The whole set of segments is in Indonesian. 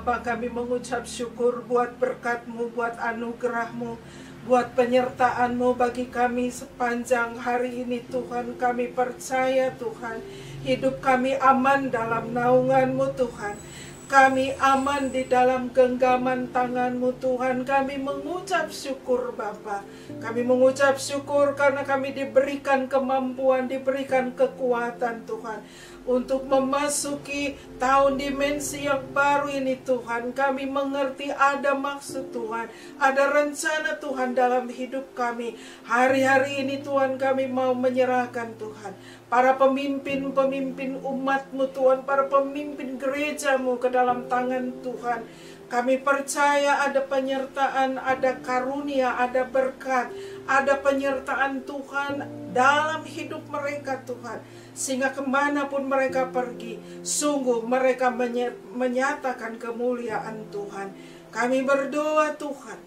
Bapa, kami mengucap syukur buat berkat-Mu, buat anugerah-Mu, buat penyertaan-Mu bagi kami sepanjang hari ini Tuhan. Kami percaya Tuhan, hidup kami aman dalam naungan-Mu Tuhan. Kami aman di dalam genggaman tangan-Mu Tuhan. Kami mengucap syukur Bapa. Kami mengucap syukur karena kami diberikan kemampuan, diberikan kekuatan Tuhan, untuk memasuki tahun dimensi yang baru ini Tuhan. Kami mengerti ada maksud Tuhan, ada rencana Tuhan dalam hidup kami. Hari-hari ini Tuhan, kami mau menyerahkan Tuhan para pemimpin-pemimpin umat-Mu Tuhan, para pemimpin gereja-Mu ke dalam tangan Tuhan. Kami percaya ada penyertaan, ada karunia, ada berkat, ada penyertaan Tuhan dalam hidup mereka Tuhan. Sehingga kemanapun mereka pergi, sungguh mereka menyatakan kemuliaan Tuhan. Kami berdoa Tuhan,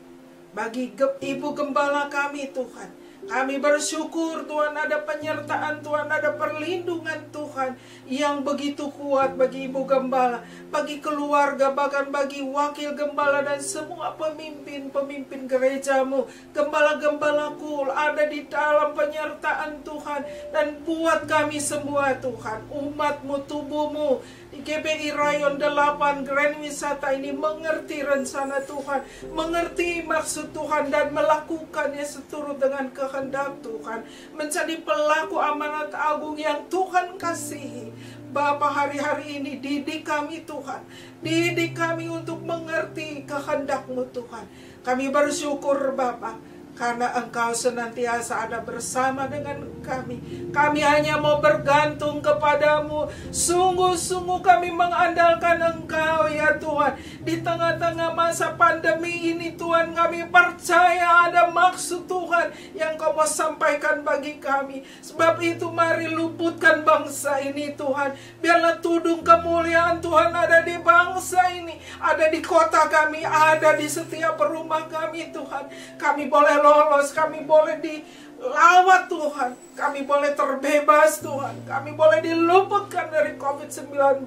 bagi Ibu Gembala kami Tuhan. Kami bersyukur Tuhan, ada penyertaan Tuhan, ada perlindungan Tuhan yang begitu kuat bagi Ibu Gembala, bagi keluarga, bahkan bagi wakil gembala dan semua pemimpin-pemimpin gereja-Mu. Gembala-gembalaku ada di dalam penyertaan Tuhan. Dan buat kami semua Tuhan, umat-Mu, tubuh-Mu di GBI Rayon 8 Grand Wisata ini mengerti rencana Tuhan, mengerti maksud Tuhan, dan melakukannya seturut dengan kehendak Tuhan, menjadi pelaku amanat agung yang Tuhan kasihi. Bapa, hari-hari ini didik kami Tuhan, didik kami untuk mengerti kehendak-Mu Tuhan. Kami bersyukur Bapa, karena Engkau senantiasa ada bersama dengan kami. Kami hanya mau bergantung kepadamu. Sungguh-sungguh kami mengandalkan Engkau ya Tuhan. Di tengah-tengah masa pandemi ini Tuhan, kami percaya ada maksud Tuhan yang Kau mau sampaikan bagi kami. Sebab itu mari luputkan bangsa ini Tuhan. Biarlah tudung kemuliaan Tuhan ada di bangsa ini, ada di kota kami, ada di setiap rumah kami Tuhan. Kami boleh lolos, kami boleh dilawat Tuhan, kami boleh terbebas Tuhan, kami boleh diluputkan dari COVID-19.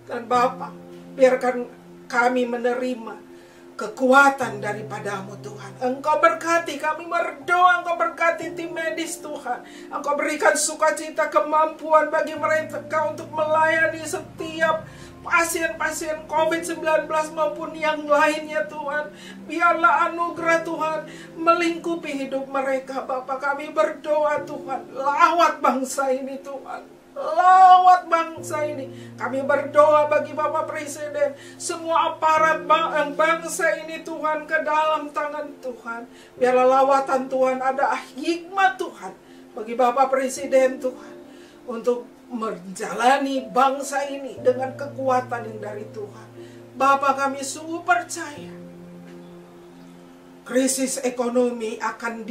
Dan Bapa, biarkan kami menerima kekuatan daripada-Mu Tuhan. Engkau berkati, kami berdoa, Engkau berkati tim medis Tuhan. Engkau berikan sukacita, kemampuan bagi mereka untuk melayani setiap pasien-pasien COVID-19 maupun yang lainnya Tuhan. Biarlah anugerah Tuhan melingkupi hidup mereka. Bapa, kami berdoa Tuhan, lawat bangsa ini Tuhan, lawat bangsa ini. Kami berdoa bagi Bapak Presiden, semua aparat bangsa ini Tuhan ke dalam tangan Tuhan. Biarlah lawatan Tuhan, ada hikmat Tuhan bagi Bapak Presiden Tuhan, untuk menjalani bangsa ini dengan kekuatan yang dari Tuhan. Bapa, kami sungguh percaya krisis ekonomi akan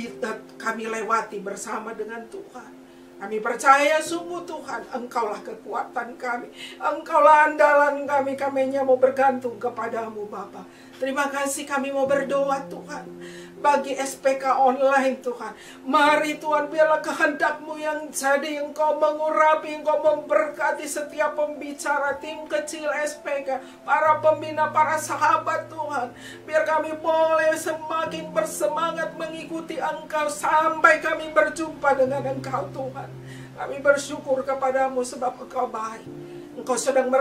kami lewati bersama dengan Tuhan. Kami percaya sungguh Tuhan, Engkaulah kekuatan kami, Engkaulah andalan kami. Kami hanya mau bergantung kepadamu Bapa. Terima kasih, kami mau berdoa Tuhan bagi SPK online Tuhan. Mari Tuhan, biarlah kehendak-Mu yang jadi. Engkau mengurapi, Engkau memberkati setiap pembicara, tim kecil SPK, para pembina, para sahabat Tuhan. Biar kami boleh semakin bersemangat mengikuti Engkau sampai kami berjumpa dengan Engkau Tuhan. Kami bersyukur kepadamu sebab Engkau baik. Engkau sedang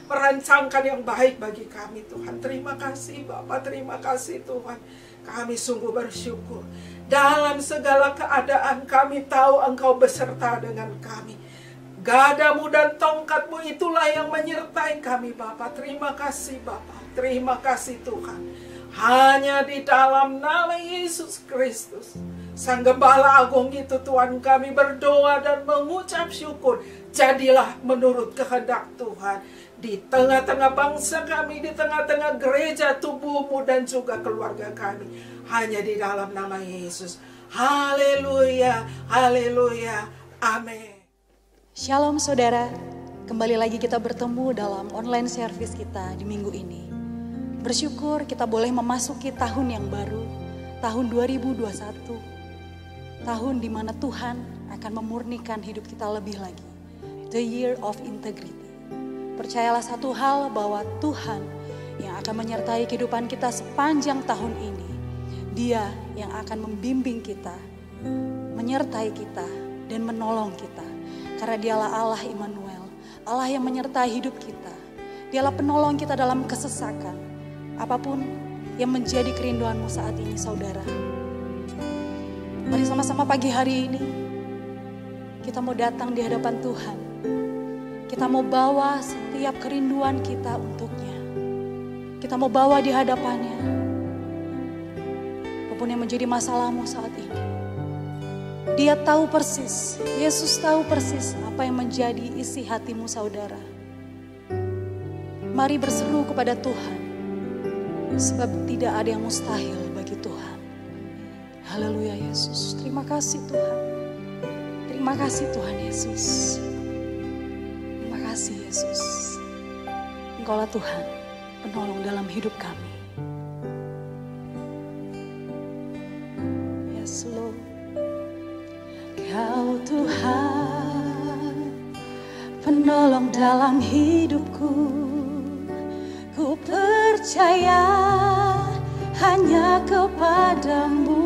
merancangkan yang baik bagi kami Tuhan. Terima kasih Bapa, terima kasih Tuhan. Kami sungguh bersyukur. Dalam segala keadaan kami tahu Engkau beserta dengan kami. Gadamu dan tongkat-Mu itulah yang menyertai kami Bapa. Terima kasih Bapa, terima kasih Tuhan. Hanya di dalam nama Yesus Kristus, Sang Gembala Agung itu Tuhan, kami berdoa dan mengucap syukur. Jadilah menurut kehendak Tuhan di tengah-tengah bangsa kami, di tengah-tengah gereja tubuh-Mu dan juga keluarga kami. Hanya di dalam nama Yesus. Haleluya, haleluya, amin. Shalom saudara, kembali lagi kita bertemu dalam online service kita di minggu ini. Bersyukur kita boleh memasuki tahun yang baru, tahun 2021. Tahun di mana Tuhan akan memurnikan hidup kita lebih lagi. The year of integrity. Percayalah satu hal, bahwa Tuhan yang akan menyertai kehidupan kita sepanjang tahun ini. Dia yang akan membimbing kita, menyertai kita, dan menolong kita. Karena dialah Allah Immanuel, Allah yang menyertai hidup kita. Dialah penolong kita dalam kesesakan. Apapun yang menjadi kerinduanmu saat ini, saudara. Mari sama-sama pagi hari ini kita mau datang di hadapan Tuhan. Kita mau bawa setiap kerinduan kita untuknya. Kita mau bawa di hadapannya. Apapun yang menjadi masalahmu saat ini. Dia tahu persis, Yesus tahu persis apa yang menjadi isi hatimu, saudara. Mari berseru kepada Tuhan. Sebab tidak ada yang mustahil bagi Tuhan. Haleluya Yesus. Terima kasih Tuhan. Terima kasih Tuhan Yesus. Terima kasih Yesus. Engkaulah Tuhan, penolong dalam hidup kami. Yes Lord. Kau Tuhan, penolong dalam hidupku. Ku percaya hanya kepadamu.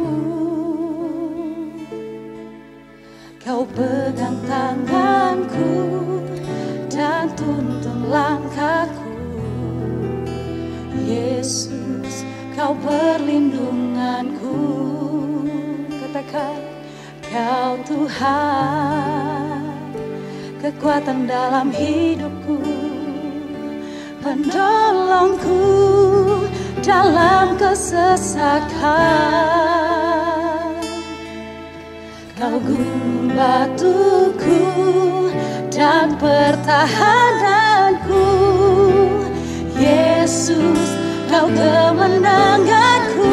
Kau pegang tanganku dan tuntun langkahku. Yesus, kau perlindunganku. Katakan, kau Tuhan, kekuatan dalam hidupku, penolongku dalam kesesakan. Kau gunung batuku dan pertahananku. Yesus, kau kemenanganku.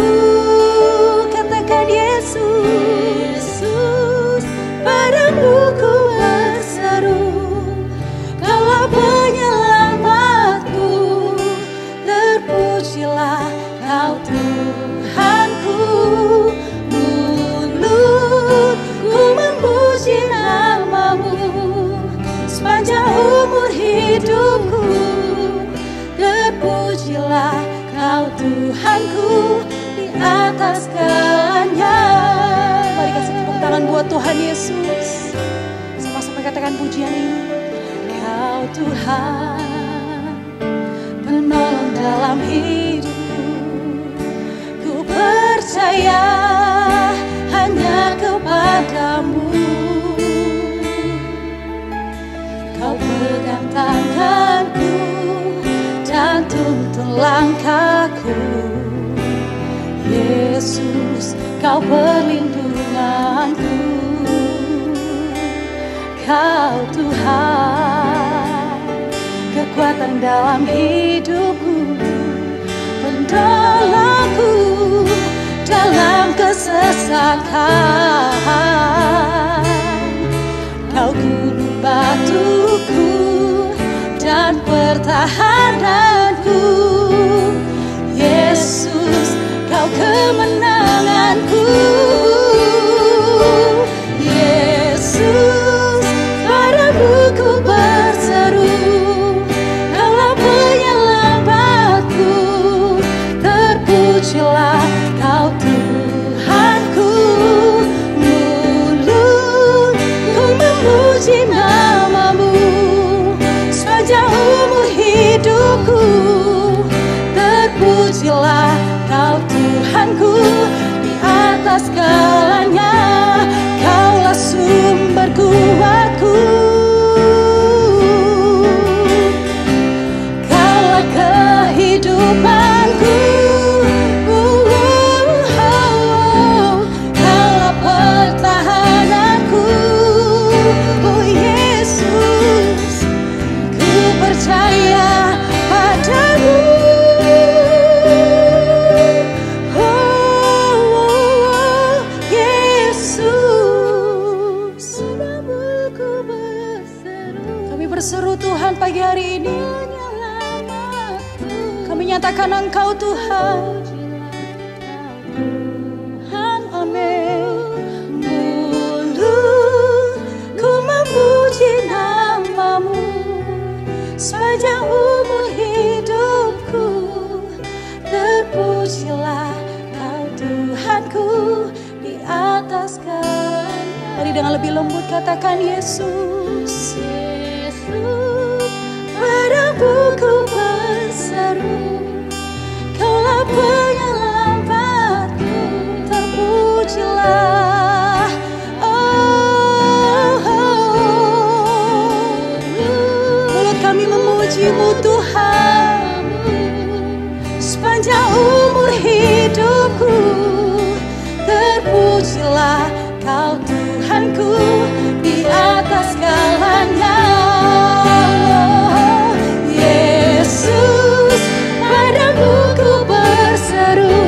Katakan Yesus, Yesus, padamu ku berseru. Kaulah penyelamatku, terpujilah kau Tuhanku. Mulutku memuji namamu sepanjang umur hidupku. Terpujilah kau Tuhanku di atas segalanya. Mari kasih tepuk tangan buat Tuhan Yesus. Sama-sama katakan pujian ini. Kau Tuhan, penolong dalam hidupku. Ku percaya hanya kepadamu. Kau pegang tanganku dan tuntun langkahku. Yesus, kau perlindunganku. Kau Tuhan, kekuatan dalam hidupku, penolongku dalam kesesakan. Kau gunung batuku dan pertahananku. Yesus, kau kemenanganku. Yesus, padamu ku berseru. Kaulah penyelamatku, terpujilah kau Tuhanku. Mulutku memuji namamu sepanjang umur hidupku. Terpujilah kau Tuhanku di atas segalanya. Kaulah sumber kuatku, kaulah kehidupanku. Kaulah pertahananku. Oh Yesus, ku percaya padamu. Berseru Tuhan pagi hari ini. Kami nyatakan Engkau Tuhan. Amin. Mulutku memuji namamu sepanjang umur hidupku. terpujilah Kau Tuhanku di atas segalanya. Mari dengan lebih lembut katakan Yesus. Yesus, padamu ku berseru, Kaulah penyelamatku, terpujilah. Mulut kami memuji-Mu Tuhan, sepanjang umur hidupku, terpujilah Kau Tuhanku di atas segalanya. Yesus, padamu ku berseru,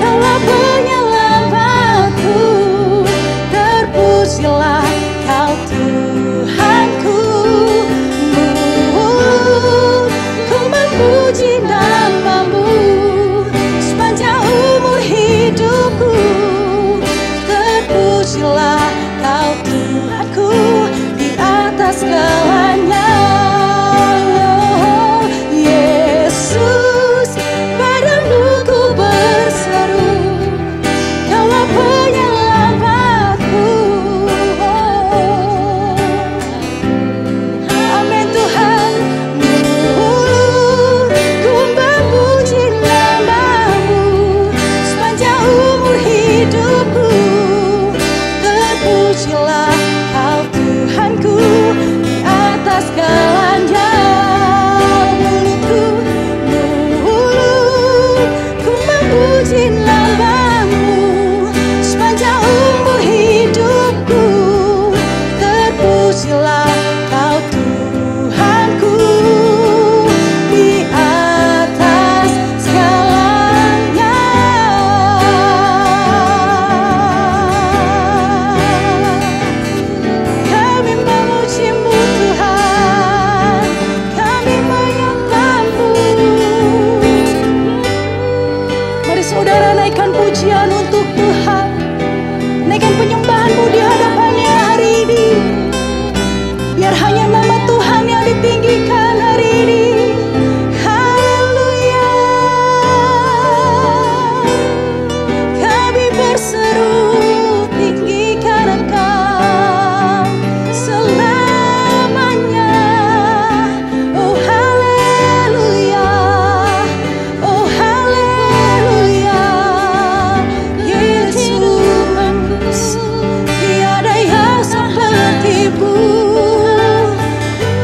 Kaulah penyelamatku, terpujilah Kau Tuhanku. Ku memuji nama-Mu sepanjang umur hidupku, terpujilah Kau Tuhanku di atas segalanya. Yesus, padamu ku berseru, Kaulah penyelamatku. Amin Tuhan. Ku memuji nama-Mu sepanjang umur hidupku, terpujilah Kau Tuhanku di atas segalanya. Mulutku memuji nama-Mu sepanjang umur hidupku, terpujilah Kau Tuhanku di atas segalanya. Kami memuji-Mu Tuhan, kami menyembah-Mu. Mari saudara naikkan pujian untuk Tuhan, naikkan penyembahan-Mu di hadapannya hari ini. Biar hanya nama Tuhan yang ditinggikan hari ini. Haleluya. Kami berseru tinggikan Engkau selamanya. Oh haleluya, oh haleluya. Yesus, tiada yang seperti-Mu.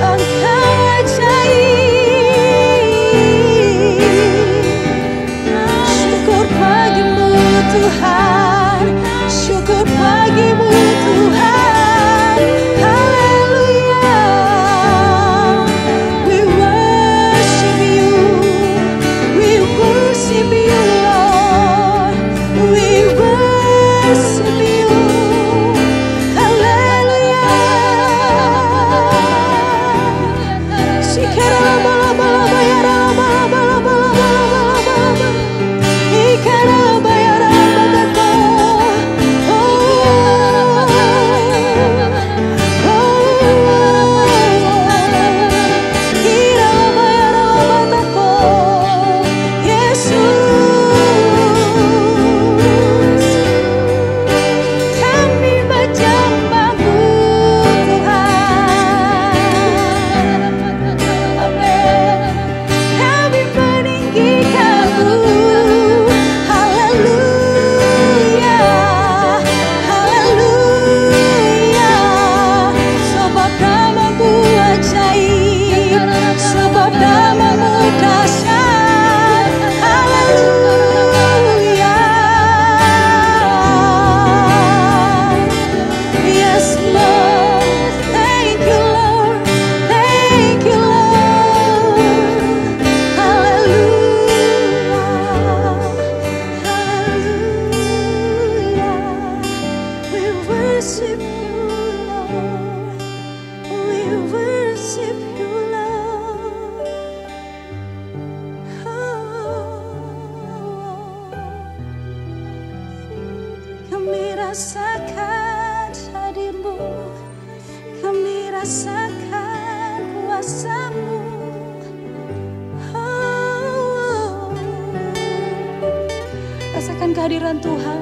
Engkau ajaib. Syukur pagi-Mu Tuhan, syukur pagi-Mu Tuhan. Haleluya. We worship You, we worship You Lord, we worship You. Haleluya. Kami menjambamu Tuhan. Amin. Kami meninggikanmu. Haleluya, haleluya. Sebab nama-Mu ajaib, sebab nama-Mu dahsyat. Haleluya. Yes Lord, thank You Lord, thank You Lord. Haleluya, haleluya. We worship You Lord, we worship You Lord. Kami rasakan hadir-Mu, kami rasakan kuasa-Mu. rasakan kehadiran Tuhan.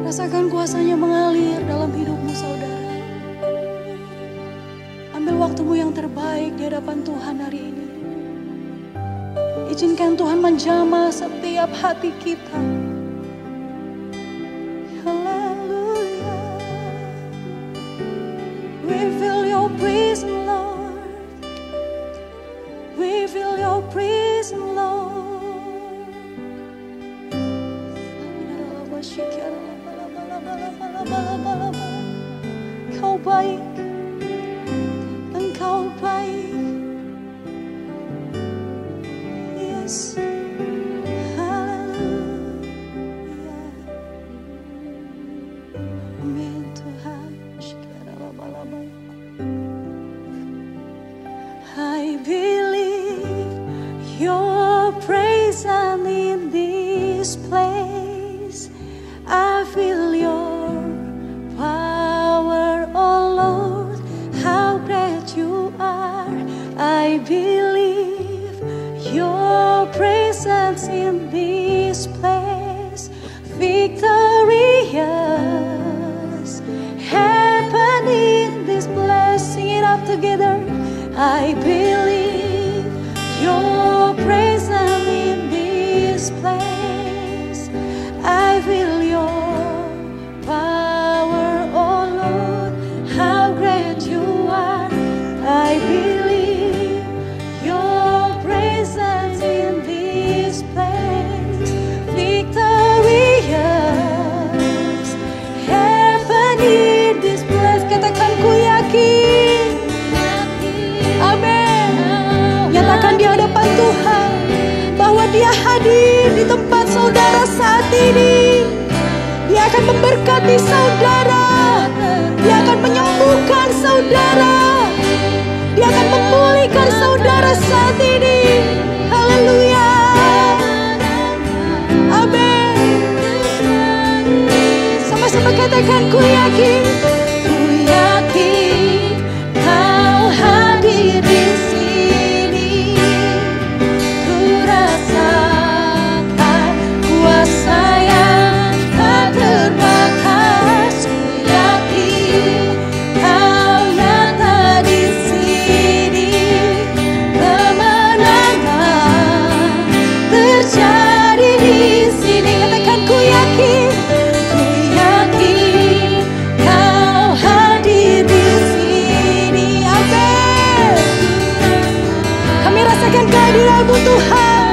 Rasakan kuasanya mengalir dalam hidupmu saudara. Ambil waktumu yang terbaik di hadapan Tuhan hari ini. Izinkan Tuhan menjamah setiap hati kita. Haleluya. We feel your presence, Lord. We feel your presence, Lord. Engkau baik, Engkau baik. Yes. Haleluya. Amin Tuhan. I believe your presence in this place. I feel your power, oh Lord, how great you are. I believe your presence in this place. Victorious happen in this place. Sing it up together. I believe your presence in this place. I feel your power, oh Lord, how great you are. I believe your presence in this place. Victorious heaven in this place. Katakan ku yakin. Amin. Nyatakan di hadapan Tuhan bahwa Dia hadir di tempat saudara saat ini. Dia akan memberkati saudara. Dia akan menyembuhkan saudara. Dia akan memulihkan saudara saat ini. Haleluya. Amin. Sama-sama katakan ku yakin. Ku yakin Kau hadir di sini. Ku rasakan kuasa yang tak terbatas. Ku yakin Kau nyata di sini. Kemenangan terjadi di sini. Katakan ku yakin. Ku yakin Kau hadir di sini. Amin. Kami rasakan kehadiran-Mu Tuhan.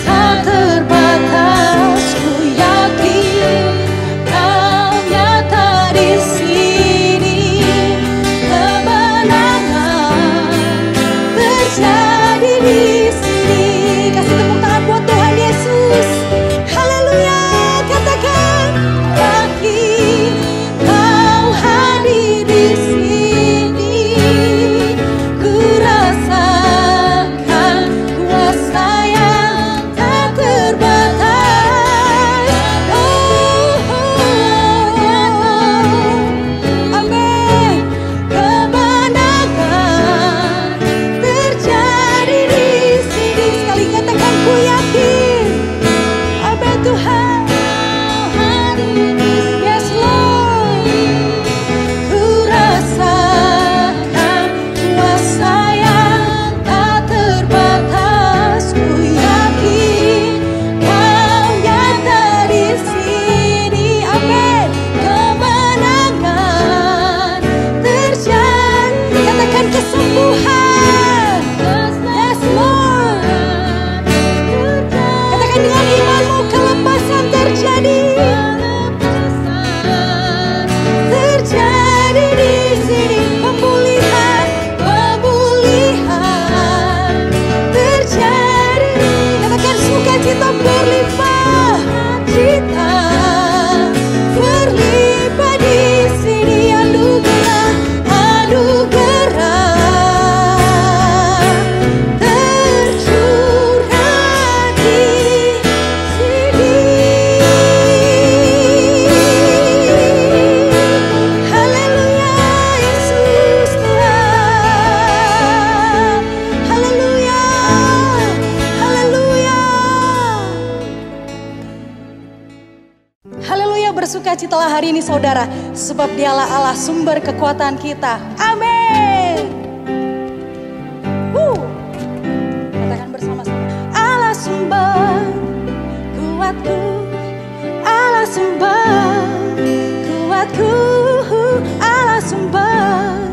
Tak terbatas. Ku yakin Kau nyata di sini. Kemenangan terjadi di sini. Kasih tepuk tangan buat Tuhan Yesus. Haleluya. Katakan yakin Kau hadir di sini. Ku rasakan kuasa bersukacitalah hari ini saudara, sebab dialah Allah sumber kekuatan kita. Amin. Katakan bersama-sama. Allah sumber kuatku, Allah sumber kuatku, Allah sumber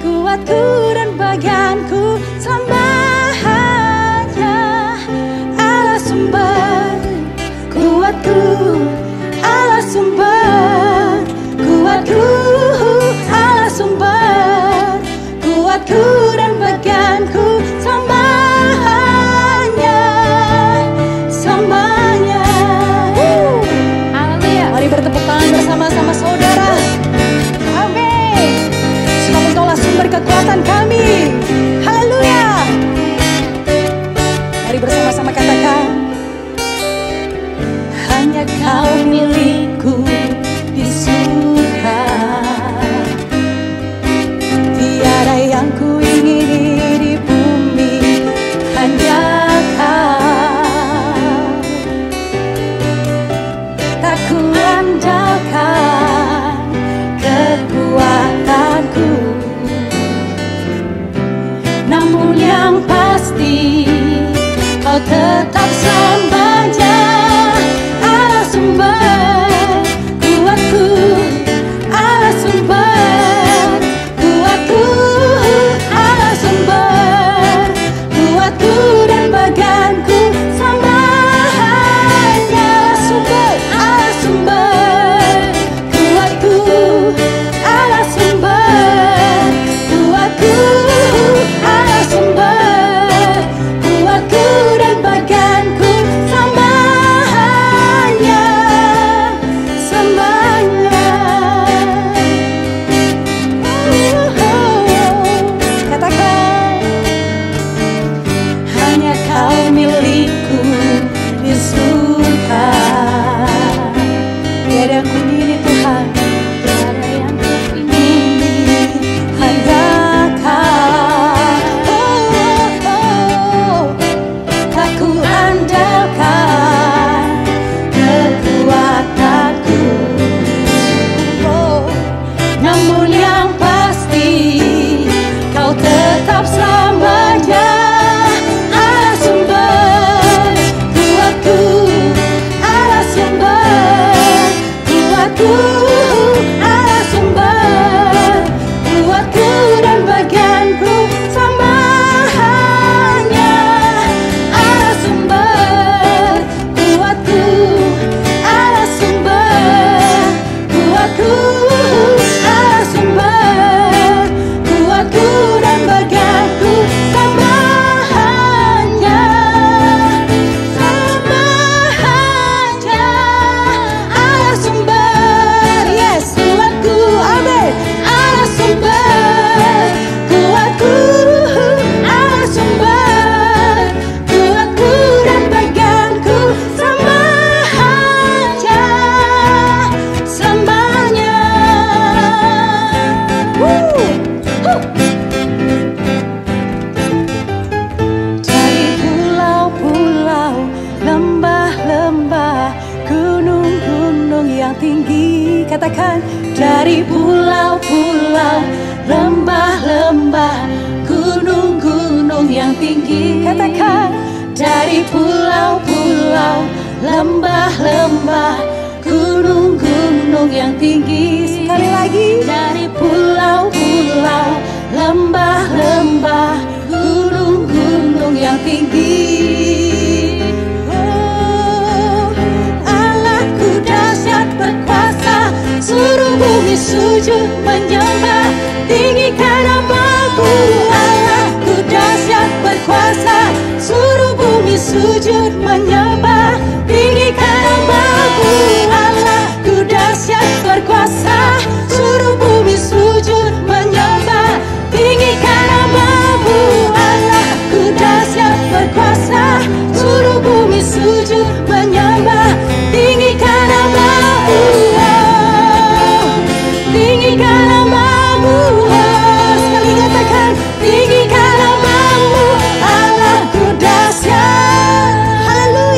kuatku dan bagianku sembahnya. Allah sumber kuatku, Allah sumber kuatku, Allah sumber kuatku dan bagianku sembahnya, sembahnya. Haleluya. Mari bertepuk tangan bersama-sama saudara. Amin. Sebab Engkaulah sumber kekuatan kami. Haleluya. Mari bersama-sama katakan. Hanya Kau milikku di surga, tiada yang ku ingini di bumi, hanya Kau. Tak ku andalkan kekuatanku, namun yang pasti Kau tetap sembahnya. Allah sumber kuatku, Allah sumber kuatku, Allah sumber kuatku dan bagianku sembahnya. Sumber, Allah sumber kuatku, Allah sumber kuatku, Allah sumber kuatku dan bagianku sembahnya, sembahnya. Katakan, hanya Kau milikku di surga. Tiada ku ingini Tuhan, tiada yang ku ingini, hanya Kau. Tak ku andalkan kekuatanku, namun yang pasti Kau tetap sembahnya. Allah sumber kuatku, Allah sumber kuatku, Allah sumber kuatku dan bagianku sembahnya. Allah sumber kuatku, Allah sumber kuatku, Allah sumber kuatku dan bagianku sembahnya, sembahnya. Allah sumber, yes, kuatku, amin. Allah sumber kuatku, Allah sumber kuatku dan bagianku sembahnya, sembahnya. Dari pulau-pulau, lembah-lembah, gunung-gunung yang tinggi. Katakan, dari pulau-pulau, lembah-lembah, gunung-gunung yang tinggi. Katakan, dari pulau-pulau, lembah-lembah, gunung-gunung yang tinggi. Sekali lagi, dari pulau-pulau, lembah-lembah, gunung-gunung yang tinggi. Oh, Allahku dahsyat berkuasa, seluruh bumi sujud menyembah, tinggikan nama-Mu. Allahku dahsyat berkuasa, seluruh bumi sujud menyembah, tinggikan nama-Mu. Allahku dahsyat berkuasa, seluruh bumi sujud menyembah, tinggikan nama-Mu. Allahku dahsyat berkuasa, seluruh bumi sujud menyembah, tinggikan nama-Mu. Tinggikan nama-Mu. Sekali katakan, tinggikan nama-Mu. Allahku dahsyat. Haleluya.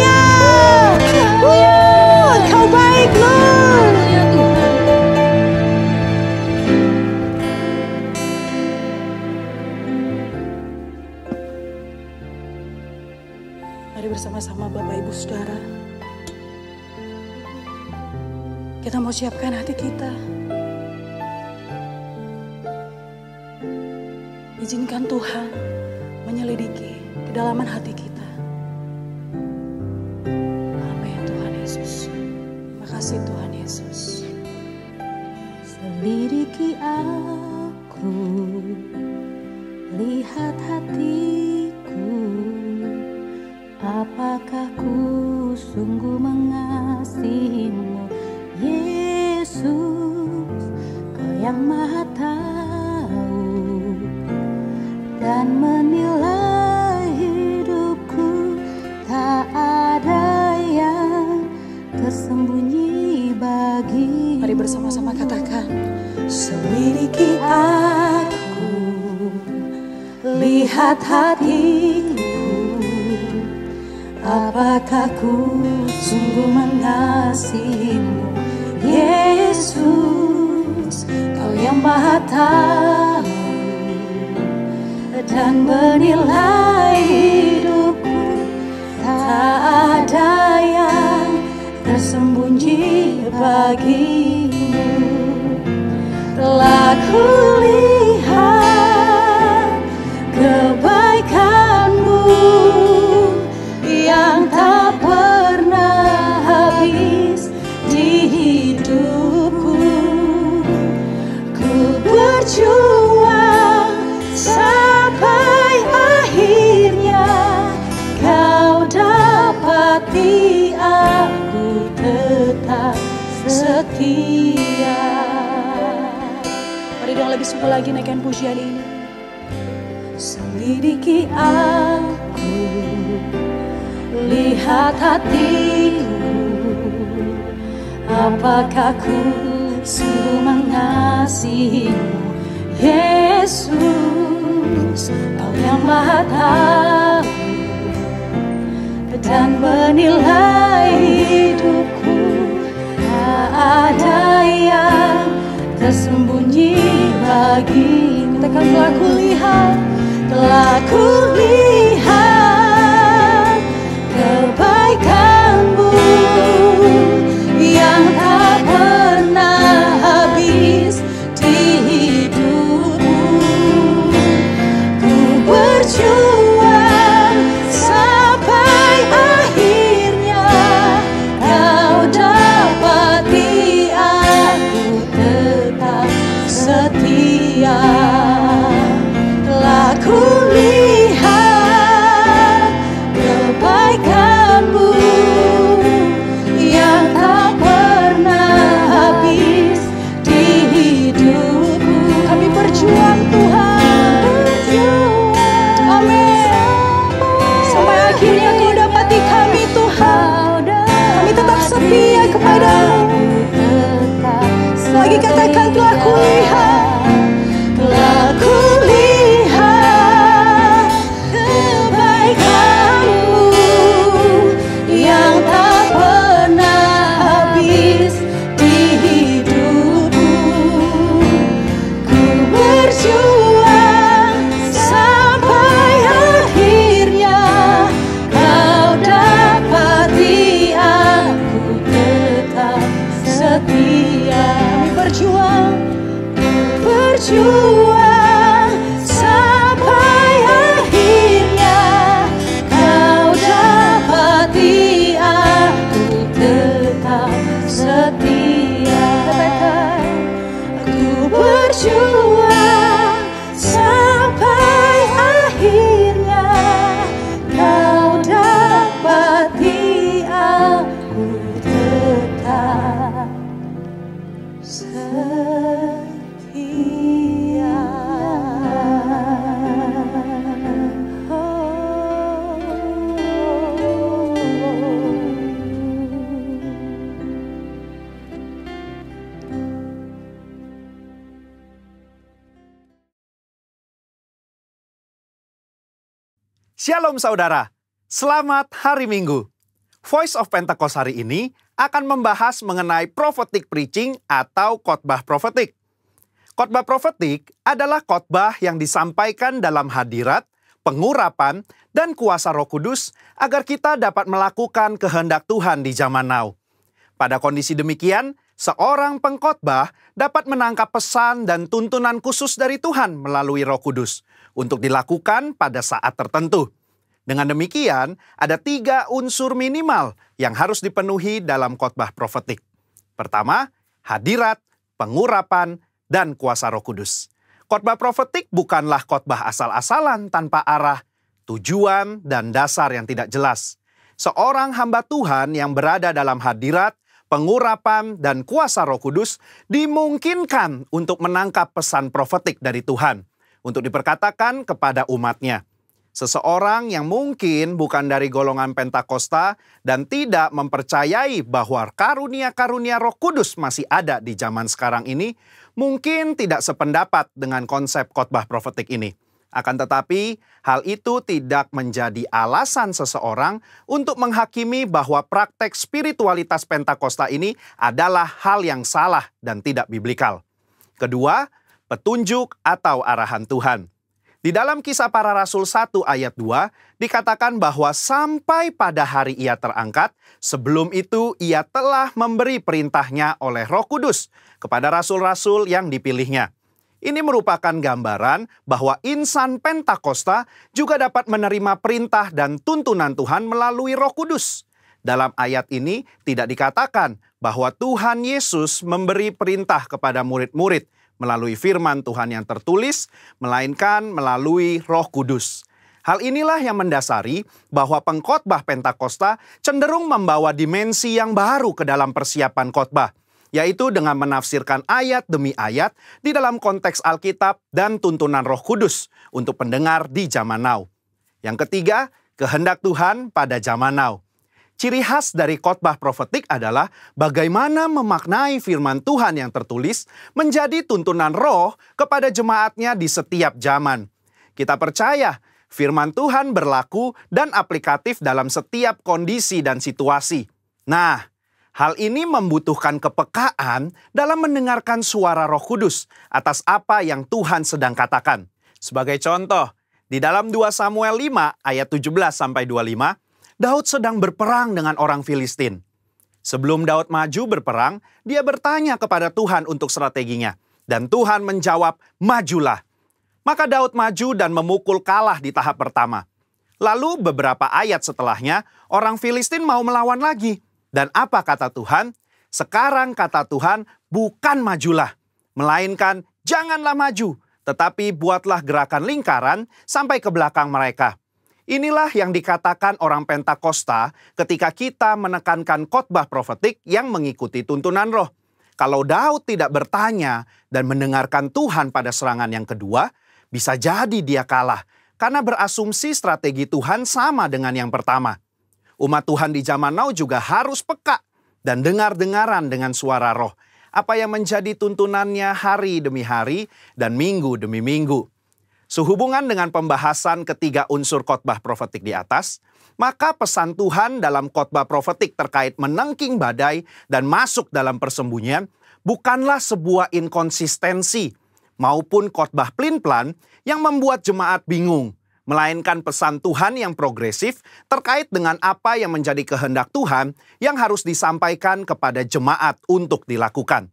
Mari bersama-sama Bapak Ibu Saudara, kita mau siapkan hati kita. Izinkan Tuhan menyelidiki kedalaman hati kita. Amin Tuhan Yesus. Terima kasih Tuhan Yesus. Selidiki aku, lihat hatiku, apakah ku sungguh mengasihimu, Yesus, Kau yang Maha Tahu dan menilai hidupku, tak ada yang tersembunyi bagi. Mari bersama-sama katakan, selidiki aku, lihat hatiku, apakah ku sungguh mengasihimu, Yesus, Kau yang Maha Tahu dan menilai hidupku, tak ada yang tersembunyi bagimu. Telah kulihat kebaikan-Mu yang tak pernah habis di hidupku. Ku berjuang sampai akhirnya Kau dapati aku tetap setia. mari dong lebih sungguh lagi naikkan pujian ini. Selidiki aku, lihat hatiku, apakah ku sungguh mengasihimu, Yesus, Kau yang Maha Tahu dan menilai hidupku, tak ada yang tersembunyi bagimu. Katakan, telah kulihat kebaikan-Mu yang tak pernah habis di hidupku. Ku berjuang sampai akhirnya Kau dapati aku tetap setia. Telah kulihat kebaikan-Mu yang tak pernah habis di hidupku. kami berjuang Tuhan. Amin. Sampai akhirnya Kau dapati kami Tuhan. Kami tetap setia kepada-Mu. Lagi katakan, telah kulihat kebaikan-Mu yang tak pernah habis di hidupku. Ku berjuang sampai akhirnya Kau dapati aku tetap setia. Berjuang sampai akhirnya Kau dapati aku tetap setia. Aku berjuang sampai akhirnya Kau dapati aku tetap setia. Shalom saudara, selamat hari Minggu. Voice of Pentecost hari ini akan membahas mengenai prophetic preaching atau khotbah profetik. Khotbah profetik adalah khotbah yang disampaikan dalam hadirat pengurapan, dan kuasa Roh Kudus agar kita dapat melakukan kehendak Tuhan di zaman now. Pada kondisi demikian, seorang pengkhotbah dapat menangkap pesan dan tuntunan khusus dari Tuhan melalui Roh Kudus untuk dilakukan pada saat tertentu. Dengan demikian, ada 3 unsur minimal yang harus dipenuhi dalam khotbah profetik. Pertama, hadirat, pengurapan, dan kuasa Roh Kudus. Khotbah profetik bukanlah khotbah asal-asalan tanpa arah, tujuan, dan dasar yang tidak jelas. Seorang hamba Tuhan yang berada dalam hadirat, pengurapan, dan kuasa Roh Kudus dimungkinkan untuk menangkap pesan profetik dari Tuhan untuk diperkatakan kepada umatnya. Seseorang yang mungkin bukan dari golongan Pentakosta dan tidak mempercayai bahwa karunia-karunia Roh Kudus masih ada di zaman sekarang ini, mungkin tidak sependapat dengan konsep khotbah profetik ini. Akan tetapi, hal itu tidak menjadi alasan seseorang untuk menghakimi bahwa praktek spiritualitas Pentakosta ini adalah hal yang salah dan tidak biblikal. Kedua, petunjuk atau arahan Tuhan. Di dalam Kisah Para Rasul 1 ayat 2, dikatakan bahwa sampai pada hari ia terangkat, sebelum itu ia telah memberi perintahnya oleh Roh Kudus kepada rasul-rasul yang dipilihnya. Ini merupakan gambaran bahwa insan Pentakosta juga dapat menerima perintah dan tuntunan Tuhan melalui Roh Kudus. Dalam ayat ini tidak dikatakan bahwa Tuhan Yesus memberi perintah kepada murid-murid melalui firman Tuhan yang tertulis, melainkan melalui Roh Kudus. Hal inilah yang mendasari bahwa pengkhotbah Pentakosta cenderung membawa dimensi yang baru ke dalam persiapan khotbah, yaitu dengan menafsirkan ayat demi ayat di dalam konteks Alkitab dan tuntunan Roh Kudus untuk pendengar di zaman now. Yang ketiga, kehendak Tuhan pada zaman now. Ciri khas dari khotbah profetik adalah bagaimana memaknai firman Tuhan yang tertulis menjadi tuntunan roh kepada jemaatnya di setiap zaman. Kita percaya firman Tuhan berlaku dan aplikatif dalam setiap kondisi dan situasi. Nah, hal ini membutuhkan kepekaan dalam mendengarkan suara Roh Kudus atas apa yang Tuhan sedang katakan. Sebagai contoh, di dalam 2 Samuel 5 ayat 17-25, Daud sedang berperang dengan orang Filistin. Sebelum Daud maju berperang, dia bertanya kepada Tuhan untuk strateginya. Dan Tuhan menjawab, majulah. Maka Daud maju dan memukul kalah di tahap pertama. Lalu beberapa ayat setelahnya, orang Filistin mau melawan lagi. Dan apa kata Tuhan? Sekarang kata Tuhan, bukan majulah, melainkan janganlah maju, tetapi buatlah gerakan lingkaran sampai ke belakang mereka. Inilah yang dikatakan orang Pentakosta ketika kita menekankan khotbah profetik yang mengikuti tuntunan roh. Kalau Daud tidak bertanya dan mendengarkan Tuhan pada serangan yang kedua, bisa jadi dia kalah karena berasumsi strategi Tuhan sama dengan yang pertama. Umat Tuhan di zaman now juga harus peka dan dengar-dengaran dengan suara roh, apa yang menjadi tuntunannya hari demi hari dan minggu demi minggu. Sehubungan dengan pembahasan ketiga unsur khotbah profetik di atas, maka pesan Tuhan dalam khotbah profetik terkait menengking badai dan masuk dalam persembunyian bukanlah sebuah inkonsistensi maupun khotbah plin-plan yang membuat jemaat bingung, melainkan pesan Tuhan yang progresif terkait dengan apa yang menjadi kehendak Tuhan yang harus disampaikan kepada jemaat untuk dilakukan.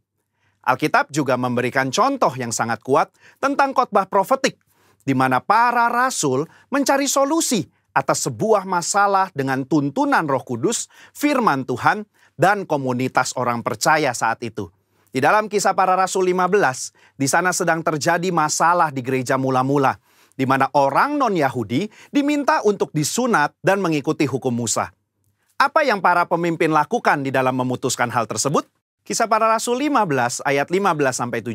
Alkitab juga memberikan contoh yang sangat kuat tentang khotbah profetik, di mana para rasul mencari solusi atas sebuah masalah dengan tuntunan Roh Kudus, firman Tuhan, dan komunitas orang percaya saat itu. Di dalam Kisah Para Rasul 15, di sana sedang terjadi masalah di gereja mula-mula, di mana orang non-Yahudi diminta untuk disunat dan mengikuti hukum Musa. Apa yang para pemimpin lakukan di dalam memutuskan hal tersebut? Kisah Para Rasul 15 ayat 15-17,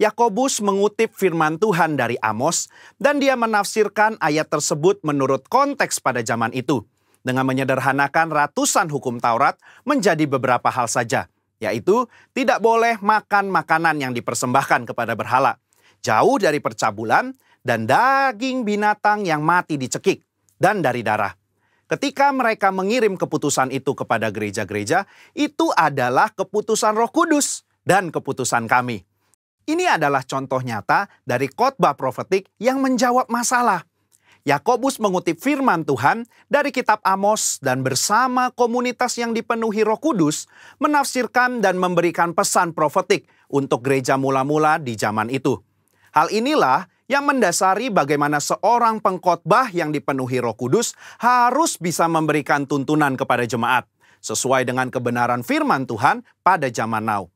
Yakobus mengutip firman Tuhan dari Amos dan dia menafsirkan ayat tersebut menurut konteks pada zaman itu dengan menyederhanakan ratusan hukum Taurat menjadi beberapa hal saja, yaitu tidak boleh makan makanan yang dipersembahkan kepada berhala, jauh dari percabulan dan daging binatang yang mati dicekik, dan dari darah. Ketika mereka mengirim keputusan itu kepada gereja-gereja, itu adalah keputusan Roh Kudus dan keputusan kami. Ini adalah contoh nyata dari khotbah profetik yang menjawab masalah. Yakobus mengutip firman Tuhan dari kitab Amos dan bersama komunitas yang dipenuhi Roh Kudus menafsirkan dan memberikan pesan profetik untuk gereja mula-mula di zaman itu. Hal inilah yang mendasari bagaimana seorang pengkhotbah yang dipenuhi Roh Kudus harus bisa memberikan tuntunan kepada jemaat sesuai dengan kebenaran firman Tuhan pada zaman now.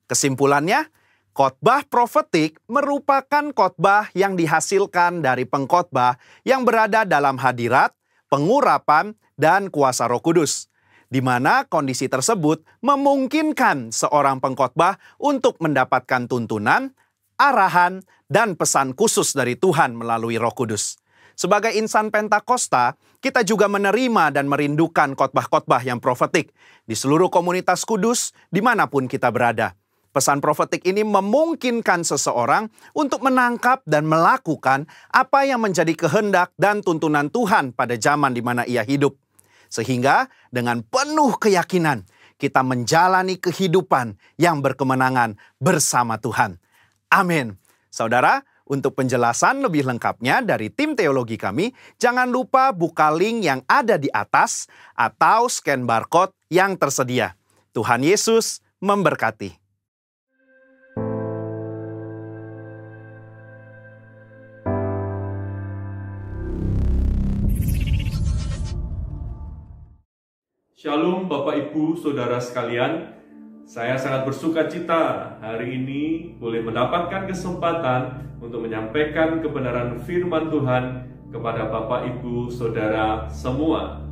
Kesimpulannya, khotbah profetik merupakan khotbah yang dihasilkan dari pengkhotbah yang berada dalam hadirat, pengurapan, dan kuasa Roh Kudus, di mana kondisi tersebut memungkinkan seorang pengkhotbah untuk mendapatkan tuntunan, arahan, dan pesan khusus dari Tuhan melalui Roh Kudus. Sebagai insan Pentakosta, kita juga menerima dan merindukan khotbah-khotbah yang profetik di seluruh komunitas kudus dimanapun kita berada. Pesan profetik ini memungkinkan seseorang untuk menangkap dan melakukan apa yang menjadi kehendak dan tuntunan Tuhan pada zaman di mana ia hidup. Sehingga dengan penuh keyakinan kita menjalani kehidupan yang berkemenangan bersama Tuhan. Amin. Saudara, untuk penjelasan lebih lengkapnya dari tim teologi kami, jangan lupa buka link yang ada di atas atau scan barcode yang tersedia. Tuhan Yesus memberkati. Shalom Bapak Ibu Saudara sekalian, saya sangat bersuka cita hari ini boleh mendapatkan kesempatan untuk menyampaikan kebenaran firman Tuhan kepada Bapak Ibu Saudara semua.